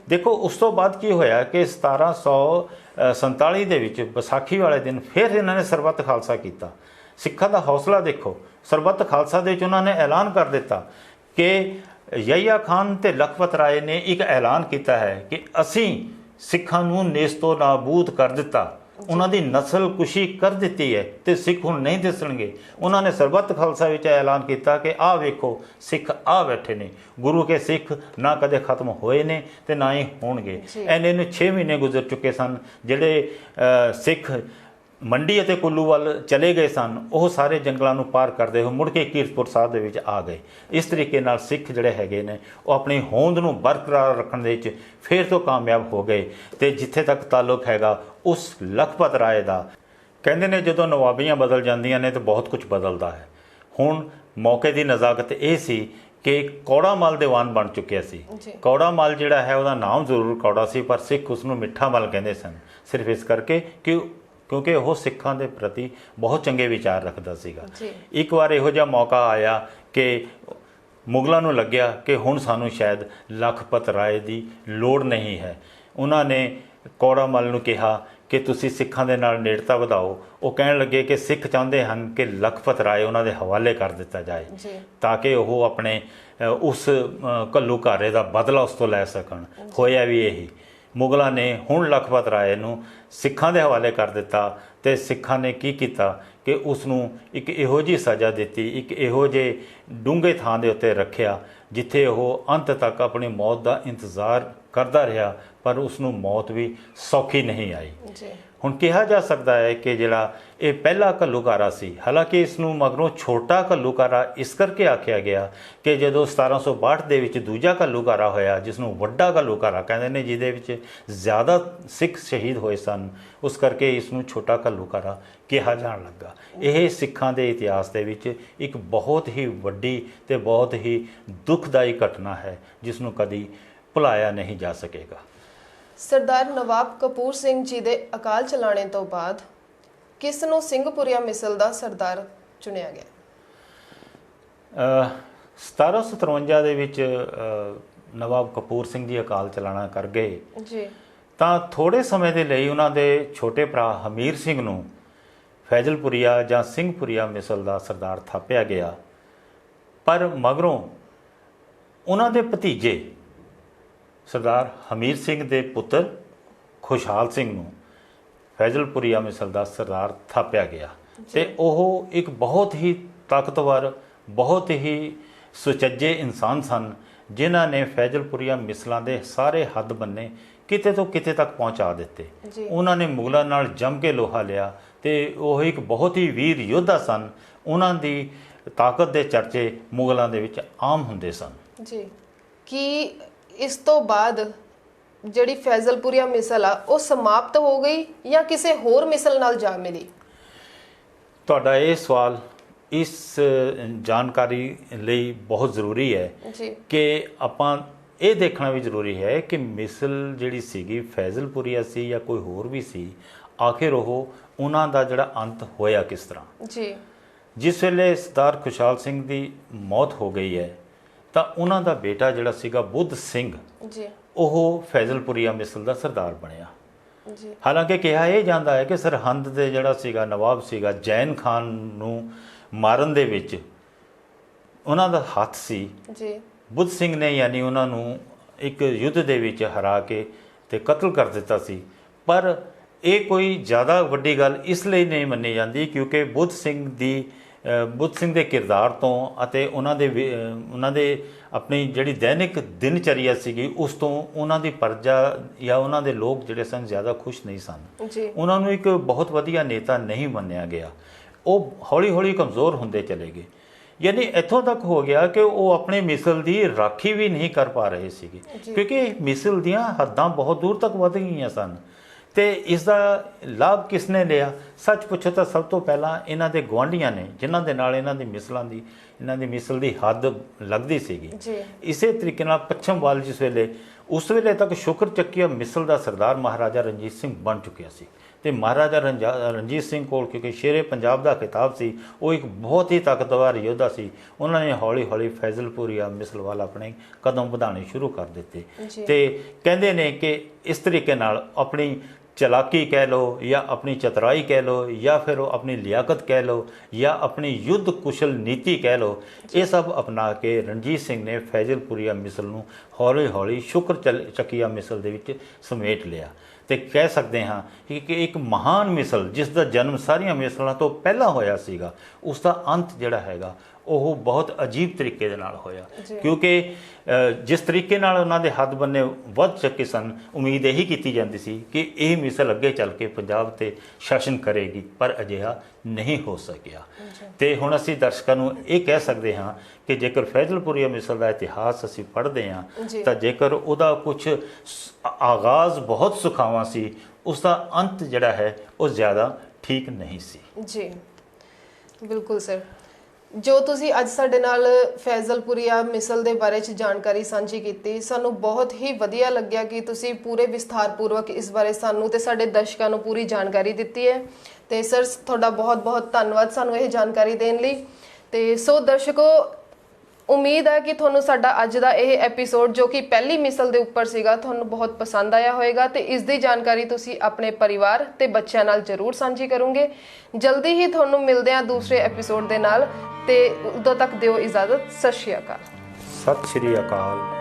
ਦੇਖੋ ਉਸ ਤੋਂ ਬਾਅਦ ਕੀ ਹੋਇਆ ਕਿ 1747 ਦੇ ਵਿੱਚ ਵਿਸਾਖੀ ਵਾਲੇ ਦਿਨ ਫਿਰ ਇਹਨਾਂ ਨੇ ਸਰਬੱਤ ਖਾਲਸਾ ਕੀਤਾ। ਸਿੱਖਾਂ ਦਾ ਹੌਸਲਾ ਦੇਖੋ। ਸਰਬੱਤ ਖਾਲਸਾ ਦੇ ਵਿੱਚ ਉਹਨਾਂ ਨੇ ਐਲਾਨ ਕਰ ਦਿੱਤਾ ਕਿ ਯਹੀਆ ਖਾਨ ਤੇ ਲਖਪਤ ਰਾਏ ਨੇ ਇੱਕ ਐਲਾਨ ਕੀਤਾ ਹੈ ਕਿ ਅਸੀਂ ਸਿੱਖਾਂ ਨੂੰ ਨੇਸਤੋ ਨਾਬੂਦ ਕਰ ਦਿੱਤਾ, ਉਹਨਾਂ ਦੀ ਨਸਲਕੁਸ਼ੀ ਕਰ ਦਿੱਤੀ ਹੈ ਤੇ ਸਿੱਖ ਹੁਣ ਨਹੀਂ ਦਿਸਣਗੇ। ਉਹਨਾਂ ਨੇ ਸਰਬੱਤ ਖਾਲਸਾ ਵਿੱਚ ਐਲਾਨ ਕੀਤਾ ਕਿ ਆਹ ਵੇਖੋ ਸਿੱਖ ਆ ਬੈਠੇ ਨੇ। ਗੁਰੂ ਕੇ ਸਿੱਖ ਨਾ ਕਦੇ ਖਤਮ ਹੋਏ ਨੇ ਤੇ ਨਾ ਹੀ ਹੋਣਗੇ। ਐਨੇ ਨੂੰ 6 ਮਹੀਨੇ ਗੁਜ਼ਰ ਚੁੱਕੇ ਸਨ। ਜਿਹੜੇ ਸਿੱਖ ਮੰਡੀ ਅਤੇ ਕੁੱਲੂ ਵੱਲ ਚਲੇ ਗਏ ਸਨ ਉਹ ਸਾਰੇ ਜੰਗਲਾਂ ਨੂੰ ਪਾਰ ਕਰਦੇ ਹੋਏ ਮੁੜ ਕੇ ਕੀਰਤਪੁਰ ਸਾਹਿਬ ਦੇ ਵਿੱਚ ਆ ਗਏ। ਇਸ ਤਰੀਕੇ ਨਾਲ ਸਿੱਖ ਜਿਹੜੇ ਹੈਗੇ ਨੇ ਉਹ ਆਪਣੀ ਹੋਂਦ ਨੂੰ ਬਰਕਰਾਰ ਰੱਖਣ ਦੇ ਵਿੱਚ ਫਿਰ ਤੋਂ ਕਾਮਯਾਬ ਹੋ ਗਏ। ਤੇ ਜਿੱਥੇ ਤੱਕ ਤਾਲੁਕ ਹੈਗਾ ਉਸ ਲਖਪਤ ਰਾਏ ਦਾ, ਕਹਿੰਦੇ ਨੇ ਜਦੋਂ ਨਵਾਬੀਆਂ ਬਦਲ ਜਾਂਦੀਆਂ ਨੇ ਤਾਂ ਬਹੁਤ ਕੁਝ ਬਦਲਦਾ ਹੈ। ਹੁਣ ਮੌਕੇ ਦੀ ਨਜ਼ਾਕਤ ਇਹ ਸੀ ਕਿ ਕੌੜਾ ਮਲ ਦੀਵਾਨ ਬਣ ਚੁੱਕਿਆ ਸੀ। ਕੌੜਾ ਮਲ ਜਿਹੜਾ ਹੈ ਉਹਦਾ ਨਾਮ ਜ਼ਰੂਰ ਕੌੜਾ ਸੀ ਪਰ ਸਿੱਖ ਉਸ ਨੂੰ ਮਿੱਠਾ ਮਲ ਕਹਿੰਦੇ ਸਨ, ਸਿਰਫ ਇਸ ਕਰਕੇ ਕਿਉਂਕਿ ਉਹ ਸਿੱਖਾਂ ਦੇ ਪ੍ਰਤੀ ਬਹੁਤ ਚੰਗੇ ਵਿਚਾਰ ਰੱਖਦਾ ਸੀਗਾ। ਇੱਕ ਵਾਰ ਇਹੋ ਜਿਹਾ ਮੌਕਾ ਆਇਆ ਕਿ ਮੁਗਲਾਂ ਨੂੰ ਲੱਗਿਆ ਕਿ ਹੁਣ ਸਾਨੂੰ ਸ਼ਾਇਦ ਲਖਪਤ ਰਾਏ ਦੀ ਲੋੜ ਨਹੀਂ ਹੈ। ਉਹਨਾਂ ਨੇ ਕੌੜਾ ਮਲ ਨੂੰ ਕਿਹਾ ਕਿ ਤੁਸੀਂ ਸਿੱਖਾਂ ਦੇ ਨਾਲ ਨੇੜਤਾ ਵਧਾਓ। ਉਹ ਕਹਿਣ ਲੱਗੇ ਕਿ ਸਿੱਖ ਚਾਹੁੰਦੇ ਹਨ ਕਿ ਲਖਪਤ ਰਾਏ ਉਹਨਾਂ ਦੇ ਹਵਾਲੇ ਕਰ ਦਿੱਤਾ ਜਾਏ ਤਾਂ ਕਿ ਉਹ ਆਪਣੇ ਉਸ ਘੱਲੂਘਾਰੇ ਦਾ ਬਦਲਾ ਉਸ ਤੋਂ ਲੈ ਸਕਣ। ਹੋਇਆ ਵੀ ਇਹੀ। ਮੁਗਲਾਂ ਨੇ ਹੁਣ ਲਖਪਤ ਰਾਏ ਨੂੰ ਸਿੱਖਾਂ ਦੇ ਹਵਾਲੇ ਕਰ ਦਿੱਤਾ ਤੇ ਸਿੱਖਾਂ ਨੇ ਕੀ ਕੀਤਾ ਕਿ ਉਸ ਨੂੰ ਇੱਕ ਇਹੋ ਜਿਹੀ ਸਜ਼ਾ ਦਿੱਤੀ, ਇੱਕ ਇਹੋ ਜਿਹੇ ਡੂੰਘੇ ਥਾਂ ਦੇ ਉੱਤੇ ਰੱਖਿਆ ਜਿੱਥੇ ਉਹ ਅੰਤ ਤੱਕ ਆਪਣੀ ਮੌਤ ਦਾ ਇੰਤਜ਼ਾਰ ਕਰਦਾ ਰਿਹਾ, ਪਰ ਉਸ ਨੂੰ ਮੌਤ ਵੀ ਸੌਖੀ ਨਹੀਂ ਆਈ। ਹੁਣ ਕਿਹਾ ਜਾ ਸਕਦਾ ਹੈ ਕਿ ਜਿਹੜਾ ਇਹ ਪਹਿਲਾ ਘੱਲੂਘਾਰਾ ਸੀ, ਹਾਲਾਂਕਿ ਇਸ ਨੂੰ ਮਗਰੋਂ ਛੋਟਾ ਘੱਲੂਘਾਰਾ ਇਸ ਕਰਕੇ ਆਖਿਆ ਗਿਆ ਕਿ ਜਦੋਂ 1762 ਦੇ ਵਿੱਚ ਦੂਜਾ ਘੱਲੂਘਾਰਾ ਹੋਇਆ ਜਿਸ ਨੂੰ ਵੱਡਾ ਘੱਲੂਘਾਰਾ ਕਹਿੰਦੇ ਨੇ, ਜਿਹਦੇ ਵਿੱਚ ਜ਼ਿਆਦਾ ਸਿੱਖ ਸ਼ਹੀਦ ਹੋਏ ਸਨ, ਉਸ ਕਰਕੇ ਇਸ ਨੂੰ ਛੋਟਾ ਘੱਲੂਘਾਰਾ ਕਿਹਾ ਜਾਣ ਲੱਗਾ। ਇਹ ਸਿੱਖਾਂ ਦੇ ਇਤਿਹਾਸ ਦੇ ਵਿੱਚ ਇੱਕ ਬਹੁਤ ਹੀ ਵੱਡੀ ਤੇ ਬਹੁਤ ਹੀ ਦੁਖਦਾਈ ਘਟਨਾ ਹੈ ਜਿਸ ਨੂੰ ਕਦੀ ਭੁਲਾਇਆ ਨਹੀਂ ਜਾ ਸਕੇਗਾ। ਸਰਦਾਰ ਨਵਾਬ ਕਪੂਰ ਸਿੰਘ ਜੀ ਦੇ ਅਕਾਲ ਚਲਾਣੇ ਤੋਂ ਬਾਅਦ ਕਿਸ ਨੂੰ ਸਿੰਘਪੁਰੀਆ ਮਿਸਲ ਦਾ ਸਰਦਾਰ ਚੁਣਿਆ ਗਿਆ? 1753 ਦੇ ਵਿੱਚ ਨਵਾਬ ਕਪੂਰ ਸਿੰਘ ਜੀ ਅਕਾਲ ਚਲਾਣਾ ਕਰ ਗਏ ਜੀ। ਤਾਂ ਥੋੜੇ ਸਮੇਂ ਦੇ ਲਈ ਉਹਨਾਂ ਦੇ ਛੋਟੇ ਭਰਾ ਹਮੀਰ ਸਿੰਘ ਨੂੰ ਫੈਜ਼ਲਪੁਰੀਆ ਜਾਂ ਸਿੰਘਪੁਰੀਆ ਮਿਸਲ ਦਾ ਸਰਦਾਰ ਥਾਪਿਆ ਗਿਆ। ਪਰ ਮਗਰੋਂ ਉਹਨਾਂ ਦੇ ਭਤੀਜੇ ਸਰਦਾਰ ਹਮੀਰ ਸਿੰਘ ਦੇ ਪੁੱਤਰ ਖੁਸ਼ਹਾਲ ਸਿੰਘ ਨੂੰ ਫੈਜ਼ਲਪੁਰੀਆ ਮਿਸਲ ਦਾ ਸਰਦਾਰ ਥਾਪਿਆ ਗਿਆ ਤੇ ਉਹ ਇੱਕ ਬਹੁਤ ਹੀ ਤਾਕਤਵਰ, ਬਹੁਤ ਹੀ ਸੁਚੱਜੇ ਇਨਸਾਨ ਸਨ, ਜਿਨ੍ਹਾਂ ਨੇ ਫੈਜ਼ਲਪੁਰੀਆ ਮਿਸਲਾਂ ਦੇ ਸਾਰੇ ਹੱਦ ਬੰਨੇ ਕਿਤੇ ਤੋਂ ਕਿਤੇ ਤੱਕ ਪਹੁੰਚਾ ਦਿੱਤੇ। ਉਹਨਾਂ ਨੇ ਮੁਗਲਾਂ ਨਾਲ ਜੰਮ ਕੇ ਲੋਹਾ ਲਿਆ ਤੇ ਉਹ ਇੱਕ ਬਹੁਤ ਹੀ ਵੀਰ ਯੋਧਾ ਸਨ। ਉਹਨਾਂ ਦੀ ਤਾਕਤ ਦੇ ਚਰਚੇ ਮੁਗਲਾਂ ਦੇ ਵਿੱਚ ਆਮ ਹੁੰਦੇ ਸਨ ਜੀ। ਕੀ ਇਸ ਤੋਂ ਬਾਅਦ ਜਿਹੜੀ ਫੈਜ਼ਲਪੁਰੀਆ ਮਿਸਲ ਆ ਉਹ ਸਮਾਪਤ ਹੋ ਗਈ ਜਾਂ ਕਿਸੇ ਹੋਰ ਮਿਸਲ ਨਾਲ ਜਾ ਮਿਲੀ? ਤੁਹਾਡਾ ਇਹ ਸਵਾਲ ਇਸ ਜਾਣਕਾਰੀ ਲਈ ਬਹੁਤ ਜ਼ਰੂਰੀ ਹੈ ਜੀ ਕਿ ਆਪਾਂ ਇਹ ਦੇਖਣਾ ਵੀ ਜ਼ਰੂਰੀ ਹੈ ਕਿ ਮਿਸਲ ਜਿਹੜੀ ਸੀਗੀ ਫੈਜ਼ਲਪੁਰੀਆ ਸੀ ਜਾਂ ਕੋਈ ਹੋਰ ਵੀ ਸੀ, ਆਖਿਰ ਉਹਨਾਂ ਦਾ ਜਿਹੜਾ ਅੰਤ ਹੋਇਆ ਕਿਸ ਤਰ੍ਹਾਂ। ਜੀ ਜਿਸ ਵੇਲੇ ਸਰਦਾਰ ਖੁਸ਼ਹਾਲ ਸਿੰਘ ਦੀ ਮੌਤ ਹੋ ਗਈ ਹੈ ਤਾਂ ਉਹਨਾਂ ਦਾ ਬੇਟਾ ਜਿਹੜਾ ਸੀਗਾ ਬੁੱਧ ਸਿੰਘ ਜੀ ਉਹ ਫੈਜ਼ਲਪੁਰੀਆ ਮਿਸਲ ਦਾ ਸਰਦਾਰ ਬਣਿਆ। ਜੀ ਹਾਲਾਂਕਿ ਕਿਹਾ ਇਹ ਜਾਂਦਾ ਹੈ ਕਿ ਸਰਹੰਦ ਦੇ ਜਿਹੜਾ ਸੀਗਾ ਨਵਾਬ ਸੀਗਾ ਜੈਨ ਖਾਨ ਨੂੰ ਮਾਰਨ ਦੇ ਵਿੱਚ ਉਹਨਾਂ ਦਾ ਹੱਥ ਸੀ। ਜੀ ਬੁੱਧ ਸਿੰਘ ਨੇ ਯਾਨੀ ਉਹਨਾਂ ਨੂੰ ਇੱਕ ਯੁੱਧ ਦੇ ਵਿੱਚ ਹਰਾ ਕੇ ਤੇ ਕਤਲ ਕਰ ਦਿੱਤਾ ਸੀ। ਪਰ ਇਹ ਕੋਈ ਜ਼ਿਆਦਾ ਵੱਡੀ ਗੱਲ ਇਸ ਲਈ ਨਹੀਂ ਮੰਨੀ ਜਾਂਦੀ ਕਿਉਂਕਿ ਬੁੱਧ ਸਿੰਘ ਦੇ ਕਿਰਦਾਰ ਤੋਂ ਅਤੇ ਉਹਨਾਂ ਦੇ ਆਪਣੀ ਜਿਹੜੀ ਦੈਨਿਕ ਦਿਨਚਰਿਆ ਸੀਗੀ ਉਸ ਤੋਂ ਉਹਨਾਂ ਦੀ ਪ੍ਰਜਾ ਜਾਂ ਉਹਨਾਂ ਦੇ ਲੋਕ ਜਿਹੜੇ ਸਨ ਜ਼ਿਆਦਾ ਖੁਸ਼ ਨਹੀਂ ਸਨ। ਜੀ ਉਹਨਾਂ ਨੂੰ ਇੱਕ ਬਹੁਤ ਵਧੀਆ ਨੇਤਾ ਨਹੀਂ ਮੰਨਿਆ ਗਿਆ। ਉਹ ਹੌਲੀ ਹੌਲੀ ਕਮਜ਼ੋਰ ਹੁੰਦੇ ਚਲੇ ਗਏ। ਯਾਨੀ ਇੱਥੋਂ ਤੱਕ ਹੋ ਗਿਆ ਕਿ ਉਹ ਆਪਣੇ ਮਿਸਲ ਦੀ ਰਾਖੀ ਵੀ ਨਹੀਂ ਕਰ ਪਾ ਰਹੇ ਸੀਗੇ ਕਿਉਂਕਿ ਮਿਸਲ ਦੀਆਂ ਹੱਦਾਂ ਬਹੁਤ ਦੂਰ ਤੱਕ ਵੱਧ ਗਈਆਂ ਸਨ। ਤੇ ਇਸ ਦਾ ਲਾਭ ਕਿਸ ਨੇ ਲਿਆ? ਸੱਚ ਪੁੱਛੋ ਤਾਂ ਸਭ ਤੋਂ ਪਹਿਲਾਂ ਇਹਨਾਂ ਦੇ ਗੁਆਂਢੀਆਂ ਨੇ, ਜਿਨ੍ਹਾਂ ਦੇ ਨਾਲ ਇਹਨਾਂ ਦੀ ਮਿਸਲ ਦੀ ਹੱਦ ਲੱਗਦੀ ਸੀਗੀ। ਇਸੇ ਤਰੀਕੇ ਨਾਲ ਪੱਛਮ ਵੱਲ ਉਸ ਵੇਲੇ ਤੱਕ ਸ਼ੁਕਰ ਚੱਕੀਆ ਮਿਸਲ ਦਾ ਸਰਦਾਰ ਮਹਾਰਾਜਾ ਰਣਜੀਤ ਸਿੰਘ ਬਣ ਚੁੱਕਿਆ ਸੀ ਤੇ ਮਹਾਰਾਜਾ ਰਣਜੀਤ ਸਿੰਘ ਕੋਲ ਕਿਉਂਕਿ ਸ਼ੇਰੇ ਪੰਜਾਬ ਦਾ ਖਿਤਾਬ ਸੀ, ਉਹ ਇੱਕ ਬਹੁਤ ਹੀ ਤਾਕਤਵਰ ਯੋਧਾ ਸੀ। ਉਹਨਾਂ ਨੇ ਹੌਲੀ ਹੌਲੀ ਫੈਜ਼ਲਪੁਰੀਆ ਮਿਸਲ ਵੱਲ ਆਪਣੇ ਕਦਮ ਵਧਾਉਣੇ ਸ਼ੁਰੂ ਕਰ ਦਿੱਤੇ ਤੇ ਕਹਿੰਦੇ ਨੇ ਕਿ ਇਸ ਤਰੀਕੇ ਨਾਲ ਆਪਣੀ ਚਲਾਕੀ ਕਹਿ ਲਓ ਜਾਂ ਆਪਣੀ ਚਤਰਾਈ ਕਹਿ ਲਓ ਜਾਂ ਫਿਰ ਉਹ ਆਪਣੀ ਲਿਆਕਤ ਕਹਿ ਲਓ ਜਾਂ ਆਪਣੀ ਯੁੱਧ ਕੁਸ਼ਲ ਨੀਤੀ ਕਹਿ ਲਓ, ਇਹ ਸਭ ਅਪਣਾ ਕੇ ਰਣਜੀਤ ਸਿੰਘ ਨੇ ਫੈਜ਼ਲਪੁਰੀਆ ਮਿਸਲ ਨੂੰ ਹੌਲੀ ਹੌਲੀ ਸ਼ੁਕਰ ਚੱਕੀਆ ਮਿਸਲ ਦੇ ਵਿੱਚ ਸਮੇਟ ਲਿਆ। ਤੇ ਕਹਿ ਸਕਦੇ ਹਾਂ ਕਿ ਇੱਕ ਮਹਾਨ ਮਿਸਲ ਜਿਸ ਦਾ ਜਨਮ ਸਾਰੀਆਂ ਮਿਸਲਾਂ ਤੋਂ ਪਹਿਲਾਂ ਹੋਇਆ ਸੀਗਾ, ਉਸ ਦਾ ਅੰਤ ਜਿਹੜਾ ਹੈਗਾ ਉਹ ਬਹੁਤ ਅਜੀਬ ਤਰੀਕੇ ਦੇ ਨਾਲ ਹੋਇਆ ਕਿਉਂਕਿ ਜਿਸ ਤਰੀਕੇ ਨਾਲ ਉਹਨਾਂ ਦੇ ਹੱਥ ਬੰਨੇ ਵੱਧ ਚੁੱਕੇ ਸਨ, ਉਮੀਦ ਇਹੀ ਕੀਤੀ ਜਾਂਦੀ ਸੀ ਕਿ ਇਹ ਮਿਸਲ ਅੱਗੇ ਚੱਲ ਕੇ ਪੰਜਾਬ 'ਤੇ ਸ਼ਾਸਨ ਕਰੇਗੀ, ਪਰ ਅਜਿਹਾ ਨਹੀਂ ਹੋ ਸਕਿਆ। ਤੇ ਹੁਣ ਅਸੀਂ ਦਰਸ਼ਕਾਂ ਨੂੰ ਇਹ ਕਹਿ ਸਕਦੇ ਹਾਂ ਕਿ ਜੇਕਰ ਫੈਜ਼ਲਪੁਰੀਆ ਮਿਸਲ ਦਾ ਇਤਿਹਾਸ ਅਸੀਂ ਪੜ੍ਹਦੇ ਹਾਂ ਤਾਂ ਜੇਕਰ ਉਹਦਾ ਕੁਝ ਆਗਾਜ਼ ਬਹੁਤ ਸੁਖਾਵਾਂ ਸੀ, ਉਸ ਦਾ ਅੰਤ ਜਿਹੜਾ ਹੈ ਉਹ ਜ਼ਿਆਦਾ ਠੀਕ ਨਹੀਂ ਸੀ। ਜੀ ਬਿਲਕੁਲ ਸਰ। ਜੋ ਤੁਸੀਂ ਅੱਜ ਸਾਡੇ ਨਾਲ ਫੈਜ਼ਲਪੁਰੀਆ ਮਿਸਲ ਦੇ ਬਾਰੇ 'ਚ ਜਾਣਕਾਰੀ ਸਾਂਝੀ ਕੀਤੀ, ਸਾਨੂੰ ਬਹੁਤ ਹੀ ਵਧੀਆ ਲੱਗਿਆ ਕਿ ਤੁਸੀਂ ਪੂਰੇ ਵਿਸਥਾਰਪੂਰਵਕ ਇਸ ਬਾਰੇ ਸਾਨੂੰ ਤੇ ਸਾਡੇ ਦਰਸ਼ਕਾਂ ਨੂੰ ਪੂਰੀ ਜਾਣਕਾਰੀ ਦਿੱਤੀ ਹੈ। ਤੇ ਸਰ ਤੁਹਾਡਾ ਬਹੁਤ-ਬਹੁਤ ਧੰਨਵਾਦ ਸਾਨੂੰ ਇਹ ਜਾਣਕਾਰੀ ਦੇਣ ਲਈ। ਤੇ ਸੋ ਦਰਸ਼ਕੋ, ਉਮੀਦ ਹੈ ਕਿ ਤੁਹਾਨੂੰ ਸਾਡਾ ਅੱਜ ਦਾ ਇਹ ਐਪੀਸੋਡ ਜੋ ਕਿ ਪਹਿਲੀ ਮਿਸਲ ਦੇ ਉੱਪਰ ਸੀਗਾ, ਤੁਹਾਨੂੰ ਬਹੁਤ ਪਸੰਦ ਆਇਆ ਹੋਵੇਗਾ ਤੇ ਇਸ ਦੀ ਜਾਣਕਾਰੀ ਤੁਸੀਂ ਆਪਣੇ ਪਰਿਵਾਰ ਤੇ ਬੱਚਿਆਂ ਨਾਲ ਜ਼ਰੂਰ ਸਾਂਝੀ ਕਰੋਗੇ। ਜਲਦੀ ਹੀ ਤੁਹਾਨੂੰ ਮਿਲਦੇ ਹਾਂ ਦੂਸਰੇ ਐਪੀਸੋਡ ਦੇ ਨਾਲ ਤੇ ਉਦੋਂ ਤੱਕ ਦਿਓ ਇਜਾਜ਼ਤ। ਸਤਿ ਸ਼੍ਰੀ ਅਕਾਲ। ਸਤਿ ਸ਼੍ਰੀ ਅਕਾਲ।